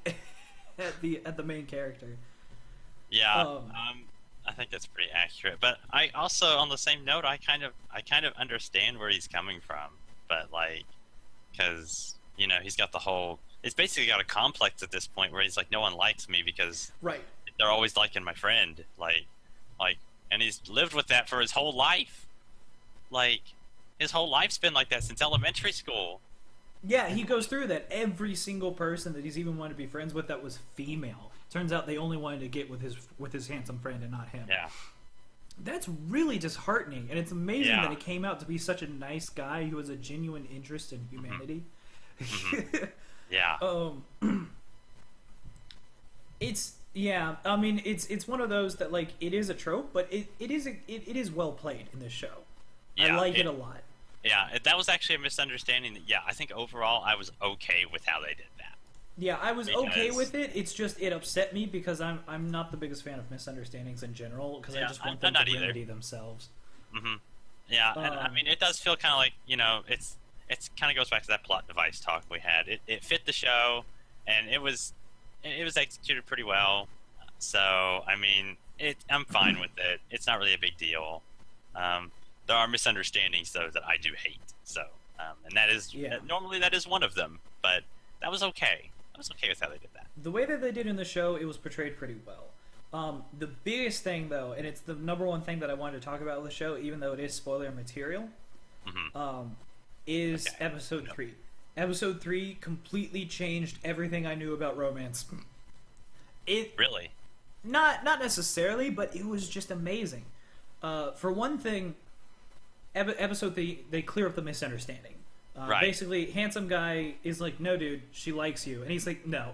at the main character. I think that's pretty accurate, but I also, on the same note, I kind of understand where he's coming from, but like, because he's got the whole. It's basically got a complex at this point where he's like, no one likes me because Right. they're always liking my friend, and he's lived with that for his whole life. Like, his whole life's been like that since elementary school. Yeah, he goes through that. Every single person that he's even wanted to be friends with that was female. Turns out they only wanted to get with his handsome friend and not him. Yeah. That's really disheartening, and it's amazing Yeah. that it came out to be such a nice guy who has a genuine interest in humanity. Mm-hmm. Yeah. I mean, it's one of those that, like, it is a trope, but it is well played in this show. Yeah, I like it a lot. Yeah, that was actually a misunderstanding. Yeah, I think overall I was okay with how they did that. Yeah, I was okay with it. It's just it upset me because I'm not the biggest fan of misunderstandings in general because I just want them to remedy themselves. Mm-hmm. Yeah, and I mean it does feel kind of like it's kind of goes back to that plot device talk we had. It fit the show, and it was executed pretty well. So I mean I'm fine with it. It's not really a big deal. There are misunderstandings though that I do hate. So and that is normally that is one of them, but that was okay. I was okay with how they did that. The way that they did in the show, it was portrayed pretty well. The biggest thing, though, and it's the number one thing that I wanted to talk about with the show, even though it is spoiler material, is episode 3. Episode 3 completely changed everything I knew about romance. It really? Not necessarily, but it was just amazing. For one thing, episode 3, they clear up the misunderstanding. Right. Basically, handsome guy is like, no, dude, she likes you. And he's like, no,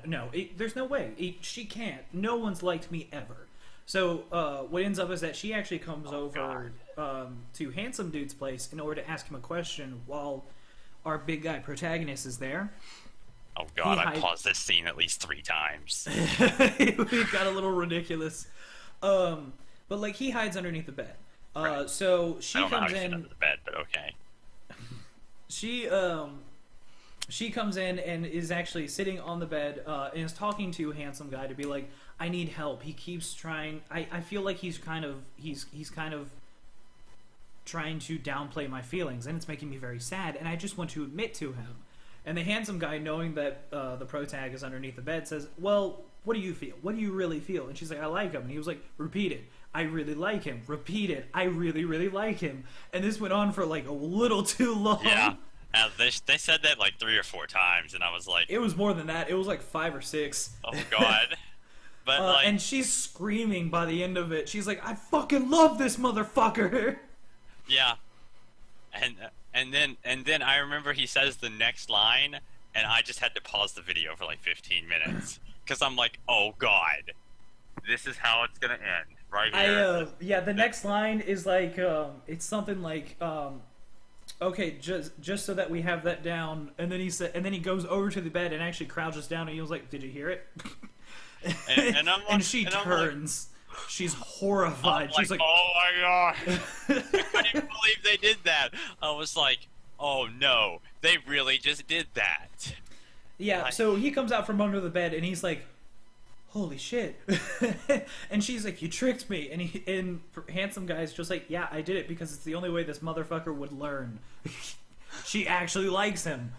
there's no way. She can't. No one's liked me ever. So what ends up is that she actually comes over to handsome dude's place in order to ask him a question while our big guy protagonist is there. Oh, God, I paused this scene at least 3 times. It got a little ridiculous. But, like, he hides underneath the bed. Right. So she comes in. I don't know how to get under the bed, but okay. She comes in and is actually sitting on the bed and is talking to handsome guy to be like, I need help. He keeps trying. I feel like he's kind of trying to downplay my feelings, and it's making me very sad. And I just want to admit to him. And the handsome guy, knowing that the protag is underneath the bed, says, well, what do you feel? What do you really feel? And she's like, I like him. And he was like, repeat it. I really like him. Repeat it. I really, really like him. And this went on for like a little too long. Yeah. They said that like 3 or 4 times, and I was like... It was more than that. It was like 5 or 6. Oh, God. But and she's screaming by the end of it. She's like, I fucking love this motherfucker. Yeah. And then I remember he says the next line, and I just had to pause the video for like 15 minutes. Because I'm like, oh, God. This is how it's going to end. Right here. The next line is like, it's something like, okay, just so that we have that down. And then he goes over to the bed and actually crouches down, and he was like, did you hear it? and I'm like, and she turns. She's horrified. She's like, oh my God. I couldn't even believe they did that. I was like, oh no, they really just did that. Yeah, so he comes out from under the bed and he's like, holy shit. And she's like, you tricked me. And handsome guy's just like, yeah, I did it because it's the only way this motherfucker would learn. She actually likes him.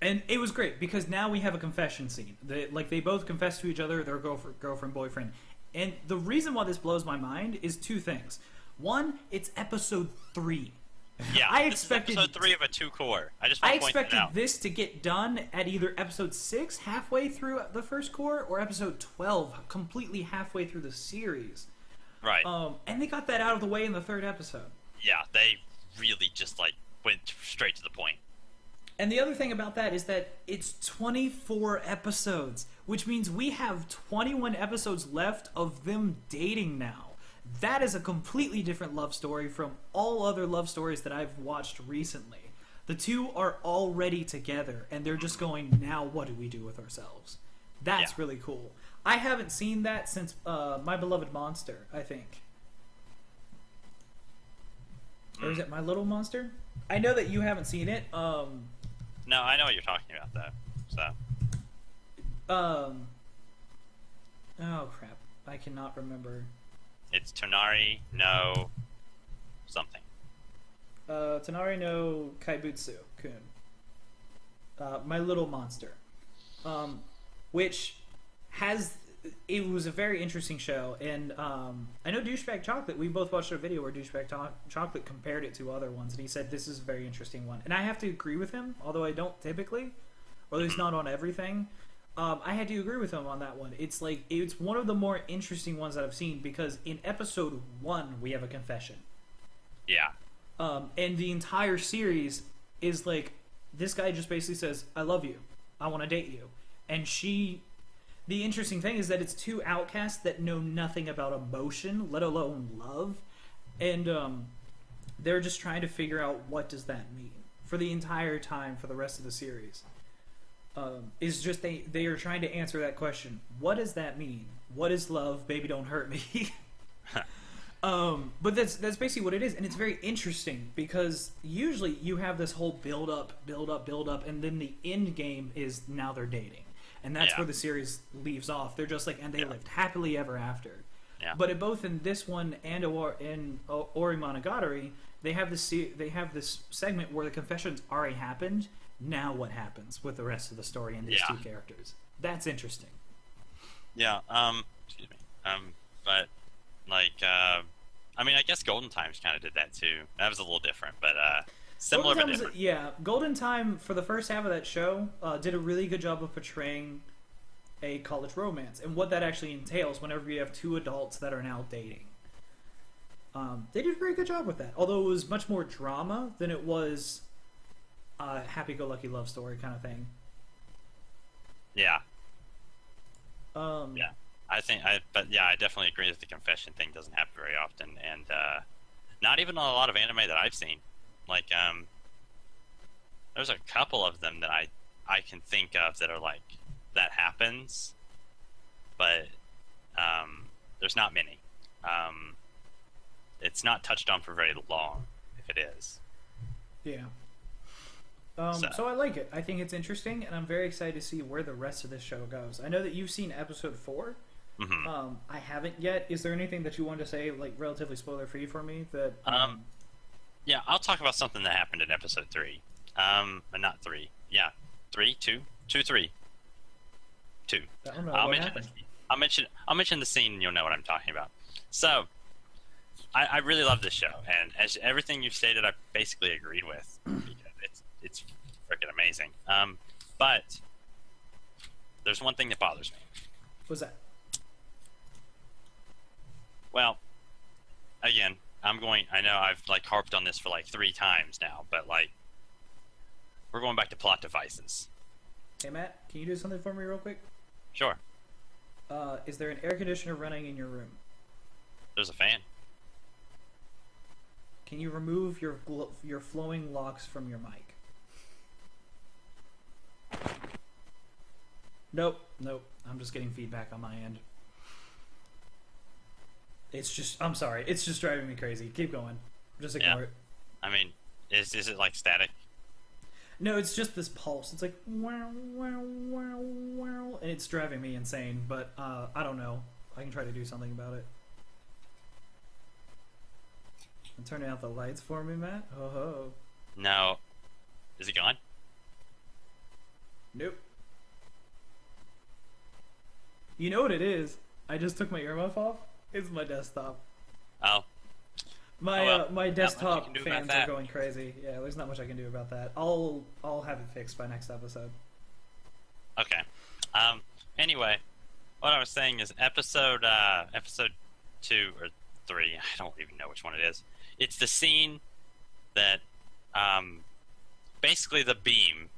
And it was great because now we have a confession scene. They both confess to each other, their girlfriend, boyfriend. And the reason why this blows my mind is 2 things. One, it's episode 3. Yeah, I expected episode 3 of a 2-core. I expected this to get done at either episode 6, halfway through the first core, or episode 12, completely halfway through the series. Right. And they got that out of the way in the 3rd episode. Yeah, they really just went straight to the point. And the other thing about that is that it's 24 episodes, which means we have 21 episodes left of them dating now. That is a completely different love story from all other love stories that I've watched recently. The 2 are already together, and they're just going, now what do we do with ourselves? That's really cool. I haven't seen that since My Beloved Monster, I think. Or is it My Little Monster? I know that you haven't seen it. No, I know what you're talking about, though. So. Oh, crap. I cannot remember. It's Tonari no something. Tonari no Kaibutsu. My Little Monster, which it was a very interesting show, and I know Douchebag Chocolate, we both watched a video where Douchebag Chocolate compared it to other ones, and he said this is a very interesting one, and I have to agree with him, although I don't typically, or at least not on everything. I had to agree with him on that one. It's one of the more interesting ones that I've seen, because in episode 1 we have a confession. Yeah. And the entire series is like, this guy just basically says, I love you, I want to date you, and the interesting thing is that it's two outcasts that know nothing about emotion, let alone love, and they're just trying to figure out what does that mean for the entire time for the rest of the series. Is just they are trying to answer that question. What does that mean? What is love? Baby, don't hurt me. But that's basically what it is, and it's very interesting because usually you have this whole build up, and then the end game is now they're dating. And that's where the series leaves off. They're just like, and they lived happily ever after. Yeah. But both in this one and in Owari Monogatari, they have this segment where the confessions already happened. Now what happens with the rest of the story and these two characters? That's interesting. Yeah. Excuse me. But like, I mean, I guess Golden Times kind of did that too. That was a little different, but similar but different. Golden Time for the first half of that show did a really good job of portraying a college romance and what that actually entails whenever you have two adults that are now dating. They did a very good job with that, although it was much more drama than it was happy-go-lucky love story kind of thing. Yeah. Yeah. I definitely agree that the confession thing doesn't happen very often, and not even a lot of anime that I've seen. Like, there's a couple of them that I can think of that are like, that happens, but there's not many. It's not touched on for very long, if it is. Yeah. So I like it. I think it's interesting, and I'm very excited to see where the rest of this show goes. I know that you've seen episode 4. Mm-hmm. I haven't yet. Is there anything that you wanted to say, like, relatively spoiler-free for me? That yeah, I'll talk about something that happened in episode 3. But not 3. Yeah, 3, 2, 2, 3, 2. I don't know I'll mention the scene, and you'll know what I'm talking about. So, I really love this show, and as everything you've stated, I basically agreed with. Because it's freaking amazing. But there's one thing that bothers me. What's that? Well, again, I know I've like harped on this for like 3 times now, but like, we're going back to plot devices. Hey Matt, can you do something for me real quick? Sure. Is there an air conditioner running in your room? There's a fan. Can you remove your flowing locks from your mic? Nope. I'm just getting feedback on my end. I'm sorry. It's just driving me crazy. Keep going. Just ignore it. I mean, is it like static? No, it's just this pulse. It's like wow, wow, wow, wow, and it's driving me insane. But I don't know. I can try to do something about it. And turning out the lights for me, Matt. Oh ho. No. Is it gone? Nope. You know what it is? I just took my earmuff off. It's my desktop. Oh. My desktop fans are going crazy. Yeah, there's not much I can do about that. I'll have it fixed by next episode. Okay. Anyway, what I was saying is episode 2 or 3. I don't even know which one it is. It's the scene that basically the beam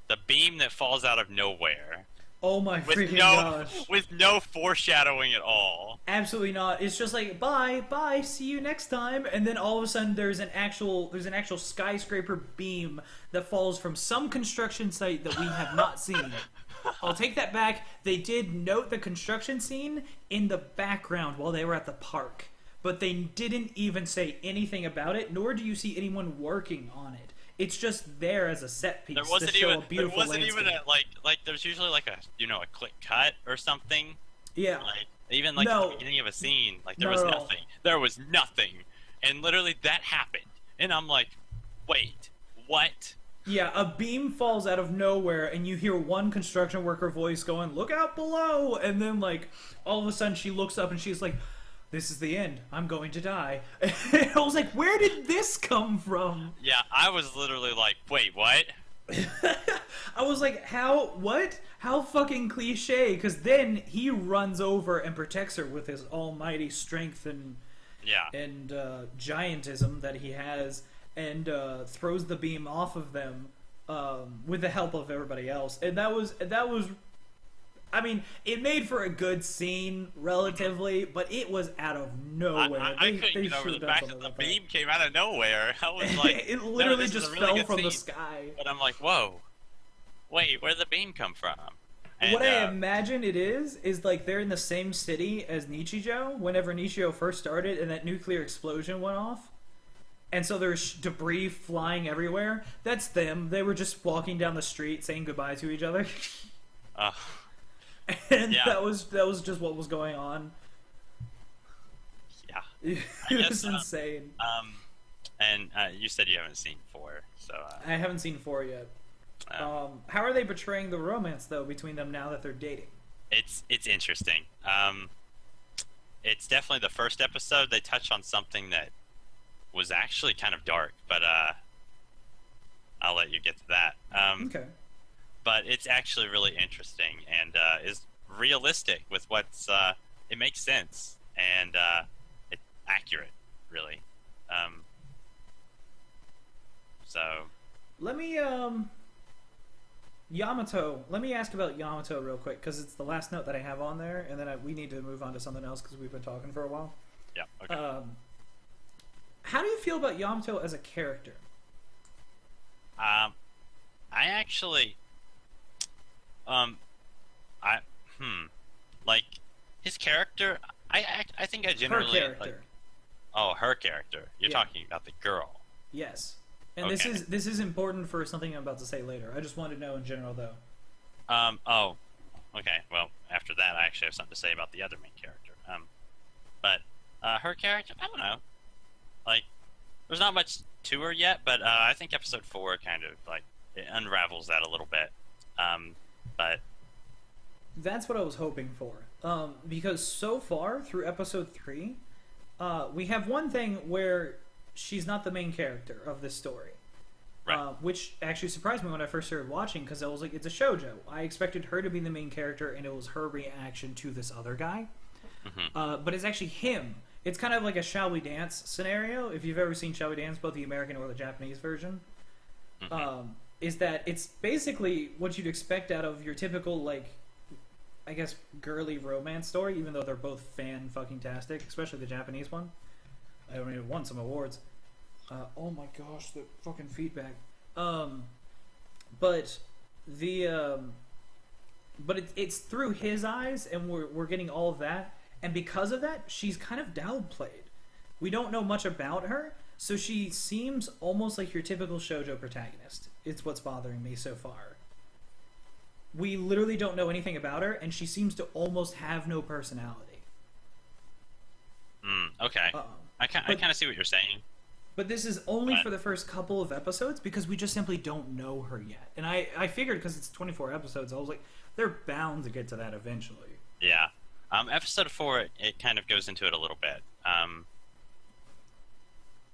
that falls out of nowhere. Oh my freaking gosh. With no foreshadowing at all. Absolutely not. It's just like, bye, see you next time. And then all of a sudden there's an actual skyscraper beam that falls from some construction site that we have not seen. I'll take that back. They did note the construction scene in the background while they were at the park. But they didn't even say anything about it, nor do you see anyone working on it. It's just there as a set piece to show a beautiful landscape. There's usually like a quick cut or something. Yeah. Even at the beginning of a scene, there was nothing. There was nothing. And literally that happened. And I'm like, wait, what? Yeah, a beam falls out of nowhere, and you hear one construction worker voice going, "Look out below!" And then, like, all of a sudden, she looks up and she's like, "This is the end. I'm going to die." And I was like, "Where did this come from?" Yeah, I was literally like, "Wait, what?" I was like, "How? What? How fucking cliche?" Because then he runs over and protects her with his almighty strength and giantism that he has. And throws the beam off of them with the help of everybody else, and that was. I mean, it made for a good scene relatively, but it was out of nowhere. I couldn't get over the fact that the beam came out of nowhere. I was like, it literally no, just really fell from the scene. sky. But I'm like, whoa, wait, where'd the beam come from? And, what I imagine it is like they're in the same city as Nichijou whenever Nichijou first started, and that nuclear explosion went off. And so there's debris flying everywhere. That's them. They were just walking down the street saying goodbye to each other. And that was just what was going on. Yeah. It was insane. And you said you haven't seen 4, so... I haven't seen 4 yet. How are they portraying the romance, though, between them now that they're dating? It's interesting. It's definitely the first episode. They touch on something that was actually kind of dark, but I'll let you get to that. Okay. But it's actually really interesting and is realistic with what's. It makes sense and it's accurate, really. So. Let me Yamato. Let me ask about Yamato real quick because it's the last note that I have on there, and then we need to move on to something else because we've been talking for a while. Yeah. Okay. How do you feel about Yamato as a character? I actually, like his character. I think I generally her character. like. Oh, her character. You're talking about the girl. Yes, and Okay. this is important for something I'm about to say later. I just wanted to know in general, though. Oh. Okay. Well, after that, I actually have something to say about the other main character. But her character, I don't know. Like, there's not much to her yet, but I think episode 4 kind of like it unravels that a little bit. But that's what I was hoping for. Because so far through episode 3, we have one thing where she's not the main character of this story. Right. Which actually surprised me when I first started watching because I was like, it's a shoujo. I expected her to be the main character, and it was her reaction to this other guy. Mm-hmm. But it's actually him. It's kind of like a Shall We Dance scenario. If you've ever seen Shall We Dance, both the American or the Japanese version, is that it's basically what you'd expect out of your typical, like, I guess, girly romance story, even though they're both fan-fucking-tastic, especially the Japanese one. I don't even won some awards. Oh my gosh, the fucking feedback. But it's through his eyes, and we're getting all of that. And because of that, she's kind of downplayed. We don't know much about her, so she seems almost like your typical shoujo protagonist. It's what's bothering me so far. We literally don't know anything about her, and she seems to almost have no personality. Okay. I kind of see what you're saying. But this is only for the first couple of episodes because we just simply don't know her yet. And I figured because it's 24 episodes, I was like, they're bound to get to that eventually. Yeah. Episode 4, it kind of goes into it a little bit.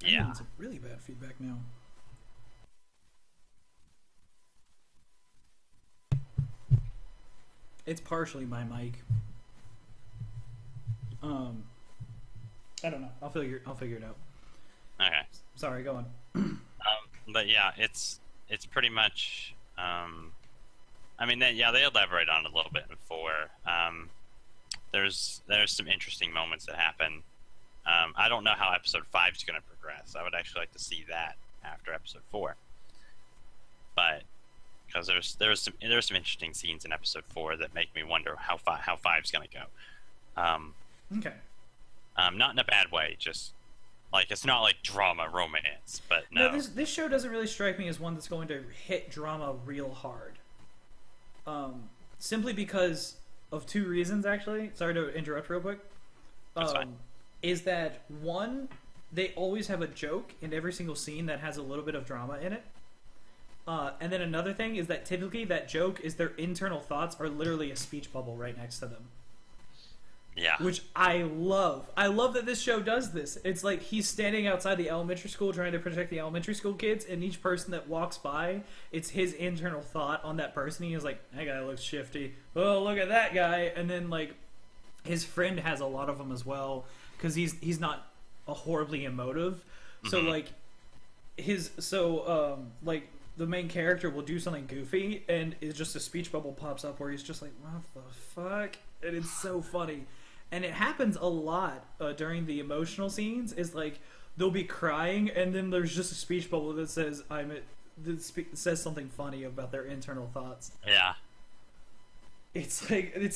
Yeah. It's really bad feedback now. It's partially my mic. I don't know. I'll figure it out. Okay. Sorry, go on. But yeah, it's pretty much. I mean, they elaborate on it a little bit in 4. There's some interesting moments that happen. I don't know how episode 5 is going to progress. I would actually like to see that after episode 4. But because there's some interesting scenes in episode 4 that make me wonder how 5's going to go. Okay. Not in a bad way, just like it's not like drama romance, but no. This show doesn't really strike me as one that's going to hit drama real hard. Simply because of 2 reasons, actually. Sorry to interrupt real quick. That's fine. Is that one, they always have a joke in every single scene that has a little bit of drama in it. And then another thing is that typically that joke is their internal thoughts are literally a speech bubble right next to them. Yeah. Which I love. I love that this show does this. It's like he's standing outside the elementary school trying to protect the elementary school kids, and each person that walks by, it's his internal thought on that person. He's like, that guy looks shifty. Oh, look at that guy. And then, like, his friend has a lot of them as well, because he's not a horribly emotive. So, like, like, the main character will do something goofy, and it's just a speech bubble pops up where he's just like, what the fuck? And it's so funny. And it happens a lot during the emotional scenes. Is like they'll be crying, and then there's just a speech bubble that says says something funny about their internal thoughts. Yeah. It's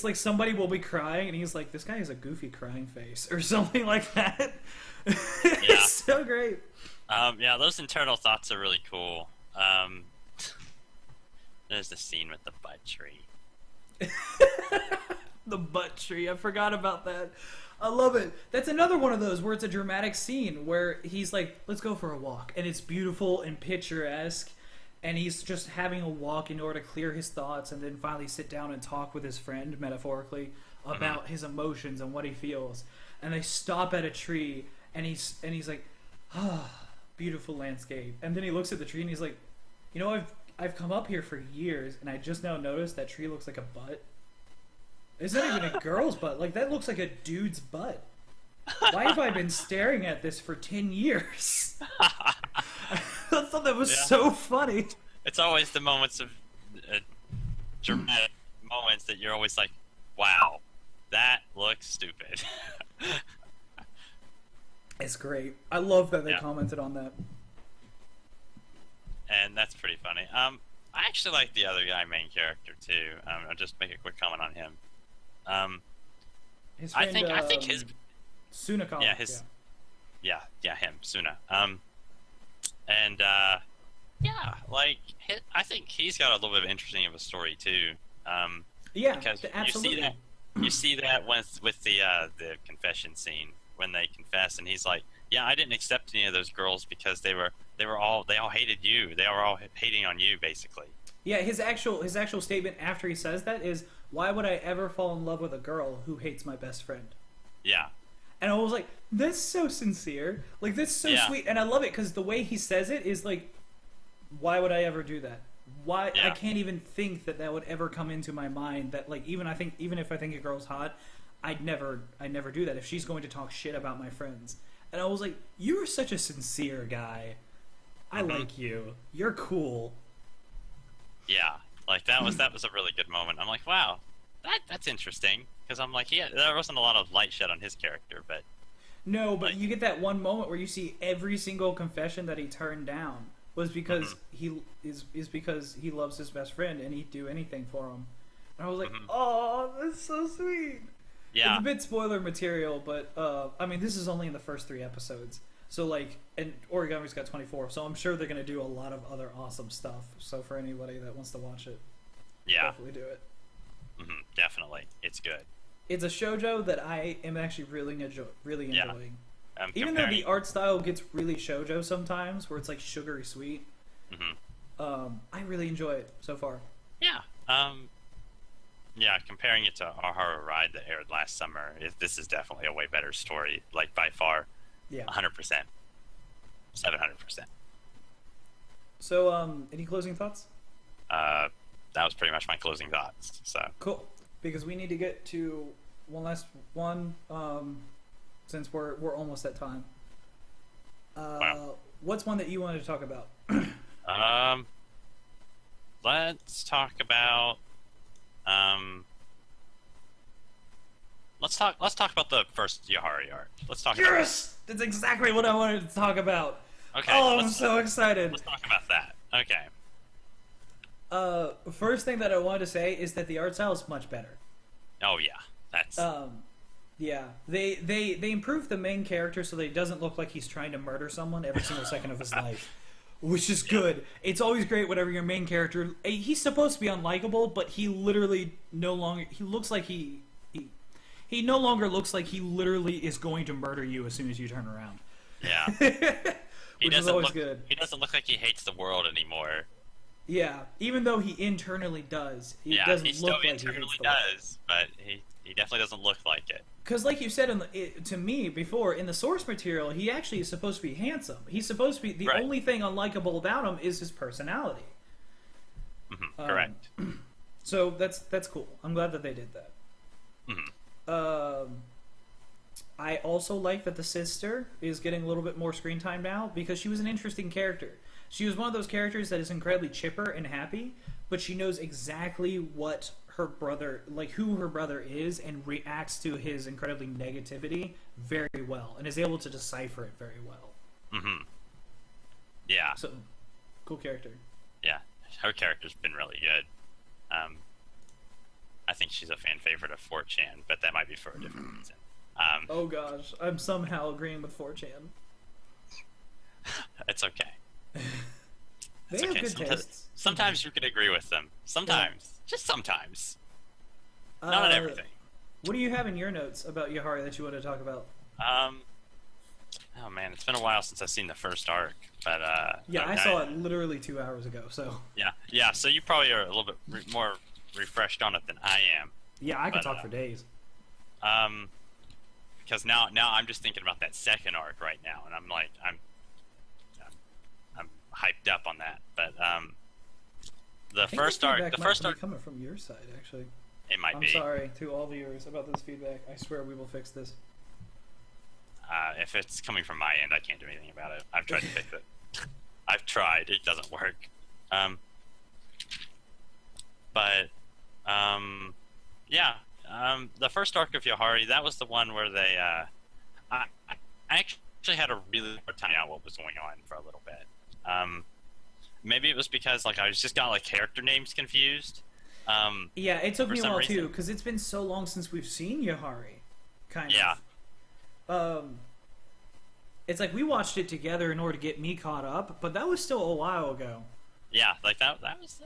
like somebody will be crying, and he's like, "This guy has a goofy crying face," or something like that. It's so great. Yeah, those internal thoughts are really cool. There's the scene with the butt tree. The butt tree. I forgot about that. I love it. That's another one of those where it's a dramatic scene where he's like, let's go for a walk. And it's beautiful and picturesque. And he's just having a walk in order to clear his thoughts and then finally sit down and talk with his friend, metaphorically, about his emotions and what he feels. And they stop at a tree, and he's like, beautiful landscape. And then he looks at the tree and he's like, you know, I've come up here for years, and I just now noticed that tree looks like a butt. It's not even a girl's butt. Like, that looks like a dude's butt. Why have I been staring at this for 10 years? I thought that was so funny. It's always the moments of dramatic moments that you're always like, wow, that looks stupid. It's great. I love that they commented on that. And that's pretty funny. I actually like the other guy, main character, too. I'll just make a quick comment on him. His friend, I think his Sunakala. Yeah, him, Suna. Like I think he's got a little bit of interesting of a story too. Because absolutely. You see that with the confession scene when they confess, and he's like, "Yeah, I didn't accept any of those girls because they all hated you. They were all hating on you, basically." Yeah, his actual statement after he says that is, why would I ever fall in love with a girl who hates my best friend? Yeah. And I was like, that's so sincere. Like, that's so sweet. And I love it because the way he says it is like, why would I ever do that? Why? I can't even think that would ever come into my mind that, like, even if I think a girl's hot, I'd never do that if she's going to talk shit about my friends. And I was like, you are such a sincere guy. I like you. You're cool. Yeah, like that was a really good moment. I'm like, wow, that's interesting, because I'm like, there wasn't a lot of light shed on his character, but no, but you get that one moment where you see every single confession that he turned down was because he because he loves his best friend and he'd do anything for him. And I was like, oh, that's so sweet. Yeah, it's a bit spoiler material, but I mean, this is only in the first 3 episodes. So, like, and OreGairu's got 24, so I'm sure they're going to do a lot of other awesome stuff. So for anybody that wants to watch it, definitely do it. Definitely. It's good. It's a shoujo that I am actually really enjoying. Even though the art style gets really shoujo sometimes, where it's like sugary sweet, I really enjoy it so far. Yeah. Comparing it to Our Horror Ride that aired last summer, this is definitely a way better story, like, by far. Yeah. 100%. 700%. So, any closing thoughts? That was pretty much my closing thoughts. So cool, because we need to get to one last one, since we're almost at time. What's one that you wanted to talk about? Let's talk about Let's talk about the first Yahari art. Let's talk. Yes, that's exactly what I wanted to talk about. Okay. Oh, I'm so excited. Let's talk about that. Okay. First thing that I wanted to say is that the art style is much better. Oh yeah, that's. Yeah, they improved the main character so that he doesn't look like he's trying to murder someone every single second of his life, which is good. It's always great whenever your main character, he's supposed to be unlikable, but he literally no longer looks like he no longer looks like he literally is going to murder you as soon as you turn around. Yeah. Which is always good. He doesn't look like he hates the world anymore. Yeah, even though he internally does, it Yeah, doesn't he look still like he hates internally the world. does, but he definitely doesn't look like it. Because, like you said to me before, in the source material, he actually is supposed to be handsome. He's supposed to be the Right. only thing unlikable about him is his personality. Correct. So that's cool. I'm glad that they did that. I also like that the sister is getting a little bit more screen time now because she was an interesting character. She was one of those characters that is incredibly chipper and happy, but she knows exactly what her brother, like who her brother is, and reacts to his incredibly negativity very well, and is able to decipher it very well. Yeah. So, cool character. Yeah, her character's been really good. I think she's a fan favorite of 4chan, but that might be for a different reason. Oh gosh, I'm somehow agreeing with 4chan. It's okay. They It's have okay. good tastes. Sometimes you can agree with them. Sometimes. Just sometimes. Not on everything. What do you have in your notes about Yahari that you want to talk about? Oh man, it's been a while since I've seen the first arc, but Yeah, I saw it literally 2 hours ago, so... Yeah, so you probably are a little bit more refreshed on it than I am. Yeah, I could talk for days. Because now I'm just thinking about that second arc right now, and I'm like, I'm hyped up on that. But the first arc coming from your side, actually. It might be. I'm sorry to all viewers about this feedback. I swear we will fix this. If it's coming from my end, I can't do anything about it. I've tried to fix it. I've tried. It doesn't work. The first arc of Yahari, that was the one where they, I actually had a really hard time out what was going on for a little bit. Maybe it was because like I was just got like character names confused. Yeah, it took me a while reason. too, because it's been so long since we've seen Yahari. Kind Yeah. of. It's like we watched it together in order to get me caught up, but that was still a while ago. Yeah, like that was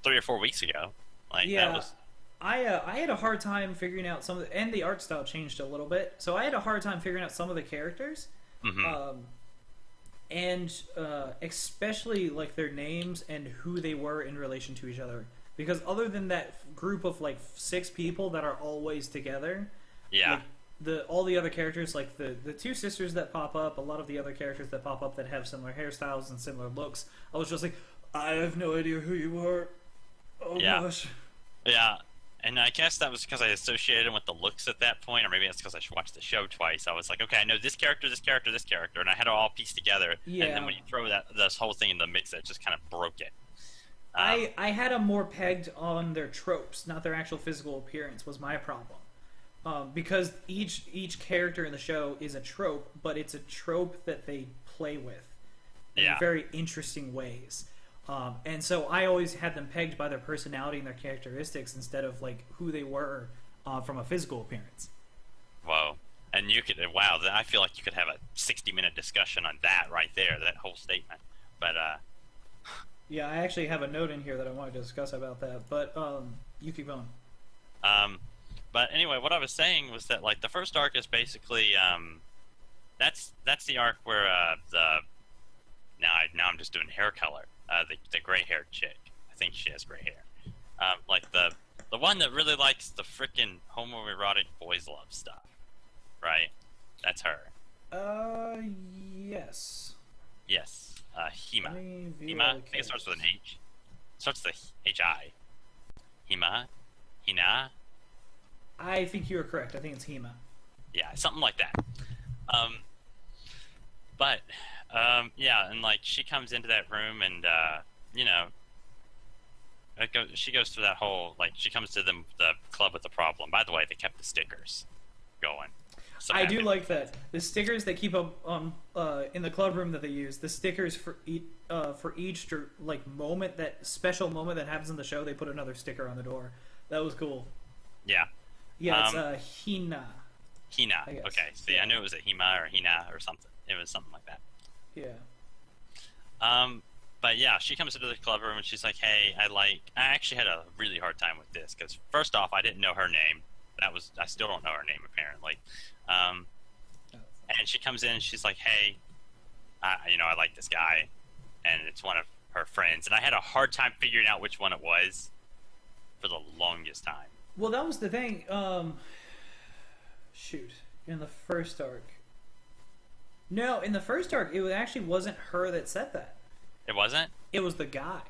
3 or 4 weeks ago. Like Yeah. that was. I had a hard time figuring out some of the, and the art style changed a little bit, so I had a hard time figuring out some of the characters, and especially like their names and who they were in relation to each other. Because other than that group of like 6 people that are always together, Yeah. like, all the other characters, like the 2 sisters that pop up, a lot of the other characters that pop up that have similar hairstyles and similar looks, I was just like, I have no idea who you are. Oh gosh. Yeah. And I guess that was because I associated him with the looks at that point, or maybe that's because I watched the show twice. I was like, okay, I know this character, this character, this character, and I had it all pieced together. Yeah. And then when you throw this whole thing in the mix, it just kind of broke it. I had them more pegged on their tropes, not their actual physical appearance, was my problem. Because each character in the show is a trope, but it's a trope that they play with in very interesting ways. And so I always had them pegged by their personality and their characteristics instead of like who they were from a physical appearance. Whoa. And you could, I feel like you could have a 60-minute discussion on that right there, that whole statement. But, yeah, I actually have a note in here that I wanted to discuss about that, but you keep going. But anyway, what I was saying was that like the first arc is basically that's the arc where now I'm just doing hair color. The gray-haired chick. I think she has gray hair. Like the one that really likes the frickin' homoerotic boys love stuff, right? That's her. Yes. Yes. Hima. Hima. I think it starts with an H. It starts with H-I. Hima. Hina. I think you are correct. I think it's Hima. Yeah, something like that. Yeah, and like she comes into that room and you know, she goes through that whole like she comes to the club with the problem. By the way, they kept the stickers going. So I do like that the stickers they keep up in the club room that they use. The stickers for each like moment, that special moment that happens in the show, they put another sticker on the door. That was cool. Yeah. Yeah, it's Hina. Hina. Okay. See, I knew it was a Hima or Hina or something. It was something like that. Yeah. But yeah, she comes into the club room and she's like, "Hey, I actually had a really hard time with this because first off, I didn't know her name. I still don't know her name apparently. And she comes in and she's like, "Hey, I like this guy, and it's one of her friends, and I had a hard time figuring out which one it was for the longest time. Well, that was the thing. Shoot, in the first arc. No, in the first arc, it actually wasn't her that said that. It wasn't? It was the guy.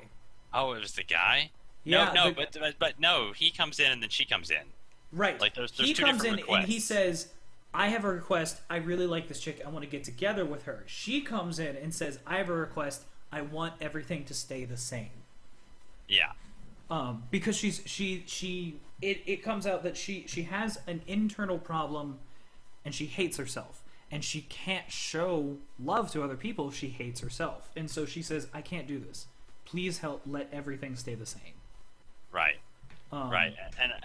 Oh, it was the guy? Yeah, no, but no, he comes in and then she comes in. Right. Like there's he two comes different in requests. and he says, I have a request. I really like this chick. I want to get together with her. She comes in and says, I have a request. I want everything to stay the same. Yeah. Because it comes out that she has an internal problem and she hates herself. And she can't show love to other people if she hates herself. And so she says, I can't do this. Please help let everything stay the same. Right. Right.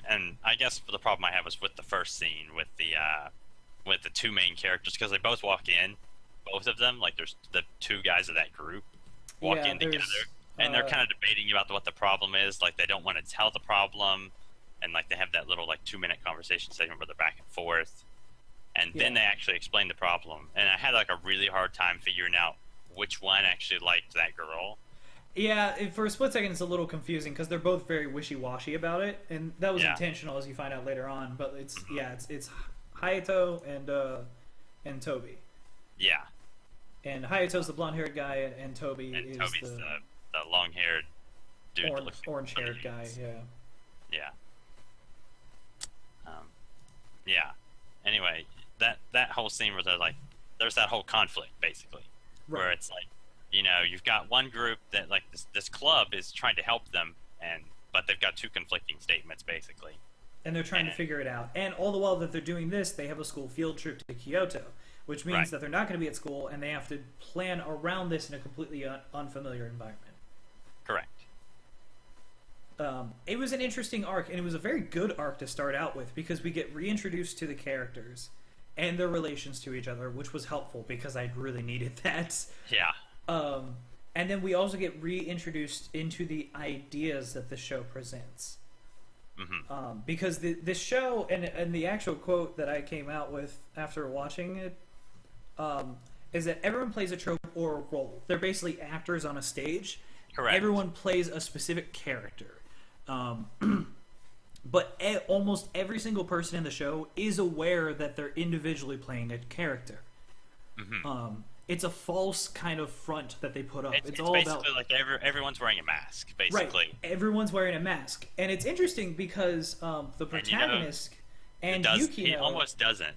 And I guess the problem I have was with the first scene with the two main characters, because they both walk in, both of them, like there's the two guys of that group walk in together, and they're kind of debating about what the problem is. Like they don't want to tell the problem, and like they have that little like 2-minute conversation segment where they're back and forth. And then they actually explain the problem. And I had like a really hard time figuring out which one actually liked that girl. Yeah, for a split second it's a little confusing because they're both very wishy-washy about it. And that was intentional, as you find out later on. But it's it's Hayato and Toby. Yeah. And Hayato's the blonde-haired guy, and Toby is Toby's the long-haired dude. Orange-haired guy, yeah. Yeah. Yeah. Anyway, that whole scene where there's that whole conflict basically, where it's like, you know, you've got one group that like this club is trying to help them, but they've got two conflicting statements basically, and they're trying to figure it out. And all the while that they're doing this, they have a school field trip to Kyoto, which means that they're not going to be at school, and they have to plan around this in a completely unfamiliar environment. Correct. It was an interesting arc, and it was a very good arc to start out with because we get reintroduced to the characters and their relations to each other, which was helpful because I really needed that. Yeah. And then we also get reintroduced into the ideas that the show presents. Mm-hmm. Because this show, and the actual quote that I came out with after watching it, is that everyone plays a trope or a role. They're basically actors on a stage. Correct. Everyone plays a specific character. But almost every single person in the show is aware that they're individually playing a character. Mm-hmm. It's a false kind of front that they put up. It's all basically about, like everyone's wearing a mask, basically. Right. Everyone's wearing a mask, and it's interesting because the protagonist and Yukino. It almost doesn't.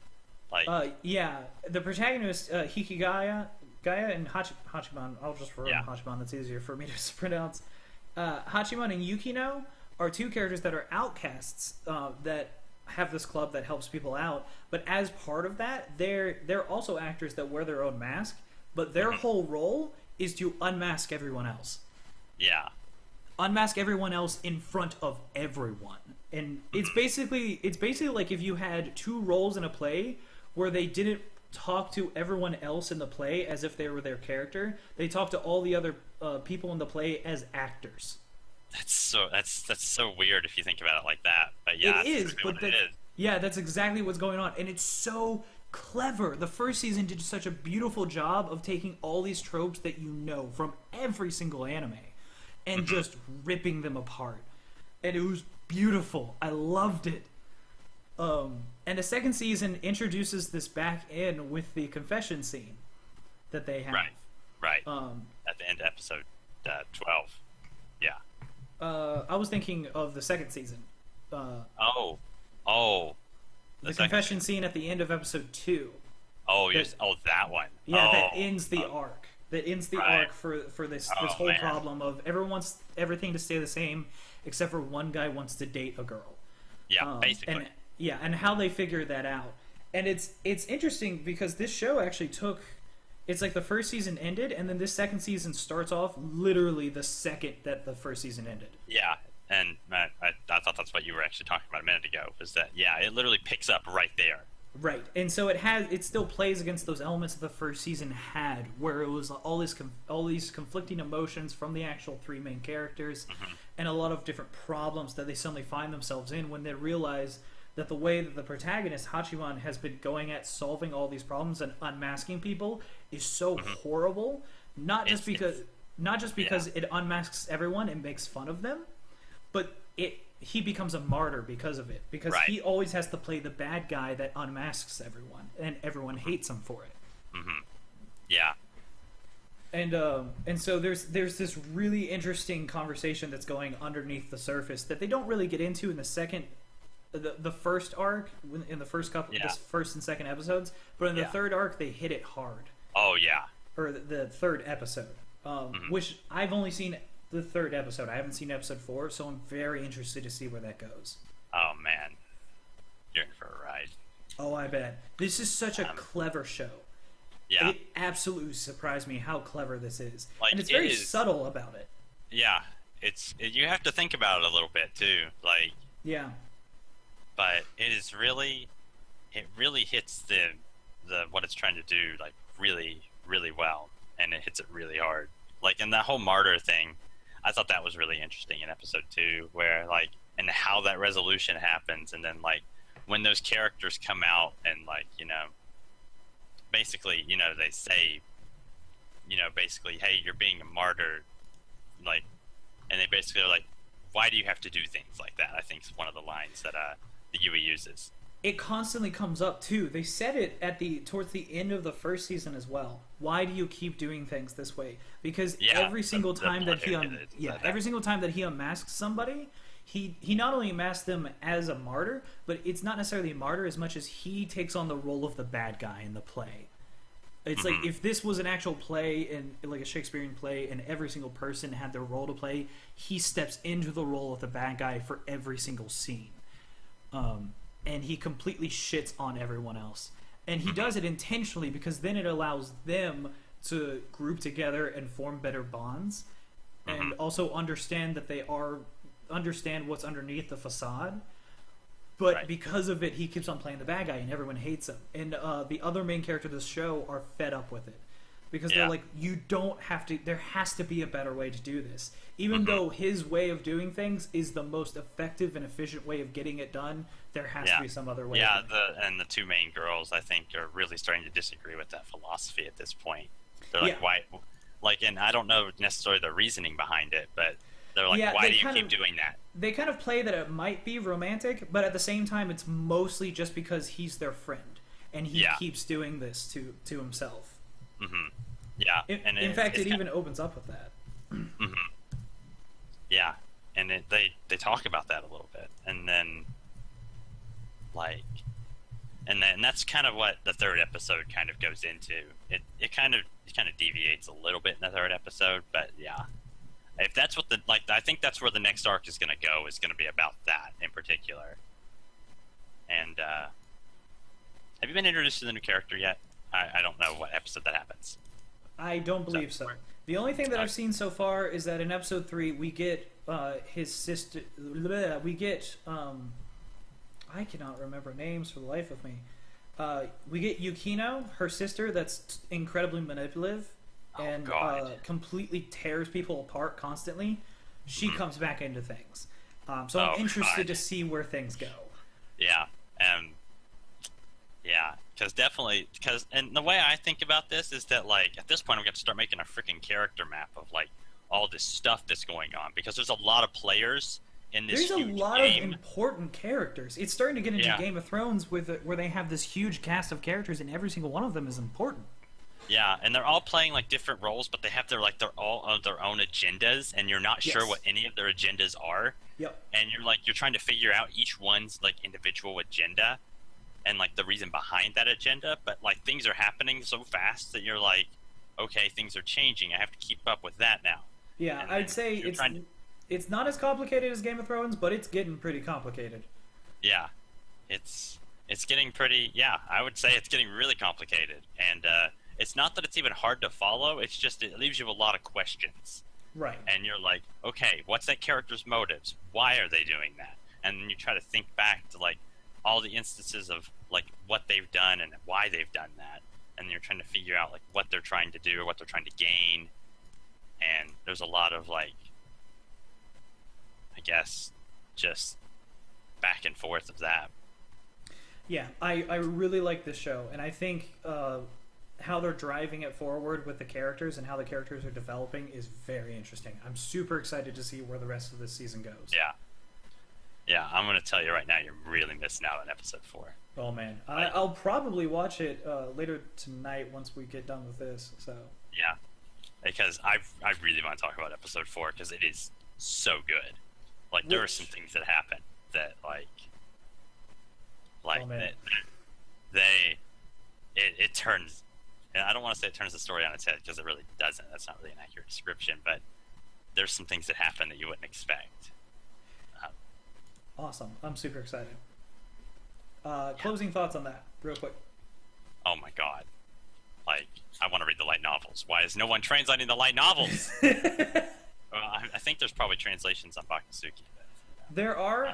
Like. The protagonist Hikigaya, and Hachiman. I'll just refer to Hachiman. That's easier for me to pronounce. Hachiman and Yukino are two characters that are outcasts that have this club that helps people out, but as part of that, they're also actors that wear their own mask, but their whole role is to unmask everyone else. Yeah. Unmask everyone else in front of everyone. And it's basically like if you had two roles in a play where they didn't talk to everyone else in the play as if they were their character. They talk to all the other people in the play as actors. That's so weird if you think about it like that. But yeah, it is. But yeah, that's exactly what's going on, and it's so clever. The first season did such a beautiful job of taking all these tropes that you know from every single anime and just ripping them apart, and it was beautiful. I loved it. And the second season introduces this back in with the confession scene that they have. Right. At the end of episode 12. Yeah. I was thinking of the second season. The confession scene at the end of episode 2. That one. Yeah, that ends the arc. That ends the arc for this whole problem of everyone wants everything to stay the same except for one guy wants to date a girl. Yeah, basically. And how they figured that out. And it's interesting because this show actually took... It's like the first season ended, and then this second season starts off literally the second that the first season ended. Yeah, and I thought that's what you were actually talking about a minute ago, was that, it literally picks up right there. Right, and so it still plays against those elements that the first season had, where it was all these conflicting emotions from the actual three main characters, and a lot of different problems that they suddenly find themselves in when they realize that the way that the protagonist, Hachiman, has been going at solving all these problems and unmasking people is so horrible. Not just because not just because it unmasks everyone and makes fun of them, but he becomes a martyr because of it. Because he always has to play the bad guy that unmasks everyone, and everyone hates him for it. Mm-hmm. Yeah. And so there's this really interesting conversation that's going underneath the surface that they don't really get into in the first arc, in the first couple, the first and second episodes, but in the third arc they hit it hard. Oh yeah. Or the third episode, which I've only seen the third episode. I haven't seen episode 4, so I'm very interested to see where that goes. Oh man, you're in for a ride. Oh, I bet. This is such a clever show. Yeah. It absolutely surprised me how clever this is. Like, and it's very subtle about it. Yeah. You have to think about it a little bit too. Like, yeah. But it really hits the what it's trying to do, like, really, really well. And it hits it really hard. Like, in that whole martyr thing, I thought that was really interesting in episode 2, where, like, and how that resolution happens, and then, like, when those characters come out and, like, you know, basically, you know, they say, you know, basically, hey, you're being a martyr, like, and they basically are like, why do you have to do things like that? I think is one of the lines that Yui uses. It constantly comes up too. They said it towards the end of the first season as well. Why do you keep doing things this way? Because every single time that he unmasks somebody, he not only masks them as a martyr, but it's not necessarily a martyr as much as he takes on the role of the bad guy in the play. It's like if this was an actual play, in like a Shakespearean play, and every single person had their role to play, he steps into the role of the bad guy for every single scene. And he completely shits on everyone else. And he does it intentionally because then it allows them to group together and form better bonds, and also understand what's underneath the facade. But because of it, he keeps on playing the bad guy, and everyone hates him. And the other main characters of the show are fed up with it. Because they're like, you don't have to... There has to be a better way to do this. Even though his way of doing things is the most effective and efficient way of getting it done, there has to be some other way. Yeah, and the two main girls, I think, are really starting to disagree with that philosophy at this point. They're like, why... Like, and I don't know necessarily the reasoning behind it, but... They're like, why do you keep doing that? They kind of play that it might be romantic, but at the same time, it's mostly just because he's their friend, and he keeps doing this to himself. Yeah. In fact, it even opens up with that. Yeah, and they talk about that a little bit, and then, like, and that's kind of what the third episode kind of goes into. It kind of deviates a little bit in the third episode, but yeah. If that's what I think that's where the next arc is going to go, is going to be about that in particular. And have you been introduced to the new character yet? I don't know what episode that happens. I don't believe so. The only thing that I've seen so far is that in episode 3 we get his sister. We get I cannot remember names for the life of me. We get Yukino, her sister, that's incredibly manipulative. And completely tears people apart constantly. She comes back into things. So I'm interested to see where things go. Yeah. And the way I think about this is that, like, at this point, I'm going to start making a freaking character map of, like, all this stuff that's going on. Because there's a lot of players in this There's huge a lot game. Of important characters. It's starting to get into Game of Thrones where they have this huge cast of characters, and every single one of them is important. Yeah, and they're all playing, like, different roles, but they have they're all on their own agendas, and you're not sure what any of their agendas are. Yep. And you're trying to figure out each one's, like, individual agenda and, like, the reason behind that agenda, but, like, things are happening so fast that you're like, okay, things are changing. I have to keep up with that now. Yeah, and I'd say it's not as complicated as Game of Thrones, but it's getting pretty complicated. Yeah. It's getting pretty, I would say it's getting really complicated. And, it's not that it's even hard to follow, it's just it leaves you a lot of questions. Right. And you're like, okay, what's that character's motives? Why are they doing that? And then you try to think back to, like, all the instances of, like, what they've done and why they've done that. And you're trying to figure out, like, what they're trying to do or what they're trying to gain. And there's a lot of, like, I guess, just back and forth of that. Yeah, I really like this show. And I think... how they're driving it forward with the characters and how the characters are developing is very interesting. I'm super excited to see where the rest of this season goes. Yeah, I'm gonna tell you right now, you're really missing out on episode 4. Oh man, I'll probably watch it later tonight once we get done with this. So yeah, because I really want to talk about episode 4 because it is so good. Like there are some things that happen that oh, man. it turns. And I don't want to say it turns the story on its head because it really doesn't. That's not really an accurate description, but there's some things that happen that you wouldn't expect. Awesome. I'm super excited. Closing thoughts on that, real quick. Oh my god. Like, I want to read the light novels. Why is no one translating the light novels? I think there's probably translations on Bakusuki. There are,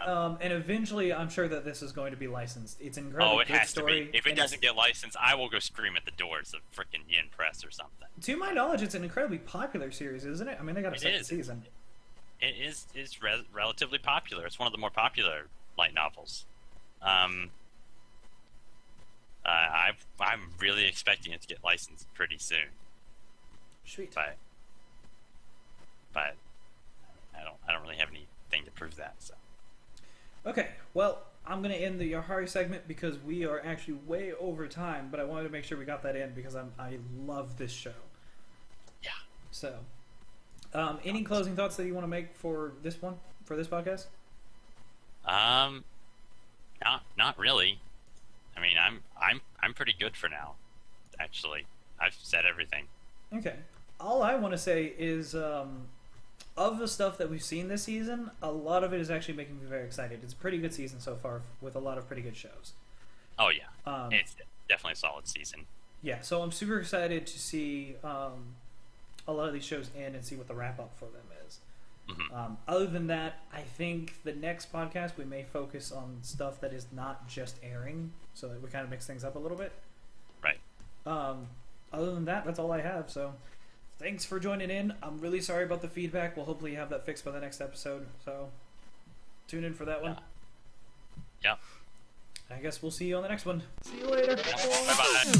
and eventually I'm sure that this is going to be licensed. It's an incredibly good story. To be. If it doesn't get licensed, I will go scream at the doors of frickin' Yin Press or something. To my knowledge, it's an incredibly popular series, isn't it? I mean, they got a second season. It is relatively popular. It's one of the more popular light novels. I'm really expecting it to get licensed pretty soon. Sweet. But I don't really have anything to prove that. So. Okay, well, I'm gonna end the Yahari segment because we are actually way over time. But I wanted to make sure we got that in because I love this show. Yeah. So, any closing thoughts that you want to make for this podcast? Not really. I mean, I'm pretty good for now. Actually, I've said everything. Okay. All I want to say is, of the stuff that we've seen this season, a lot of it is actually making me very excited. It's a pretty good season so far with a lot of pretty good shows. Oh yeah, it's definitely a solid season. Yeah, so I'm super excited to see a lot of these shows end and see what the wrap up for them is. Mm-hmm. Other than that, I think the next podcast we may focus on stuff that is not just airing, so that we kind of mix things up a little bit. Right. Other than that, that's all I have. So, thanks for joining in. I'm really sorry about the feedback. We'll hopefully have that fixed by the next episode. So, tune in for that one. Yeah. I guess we'll see you on the next one. See you later. Bye bye.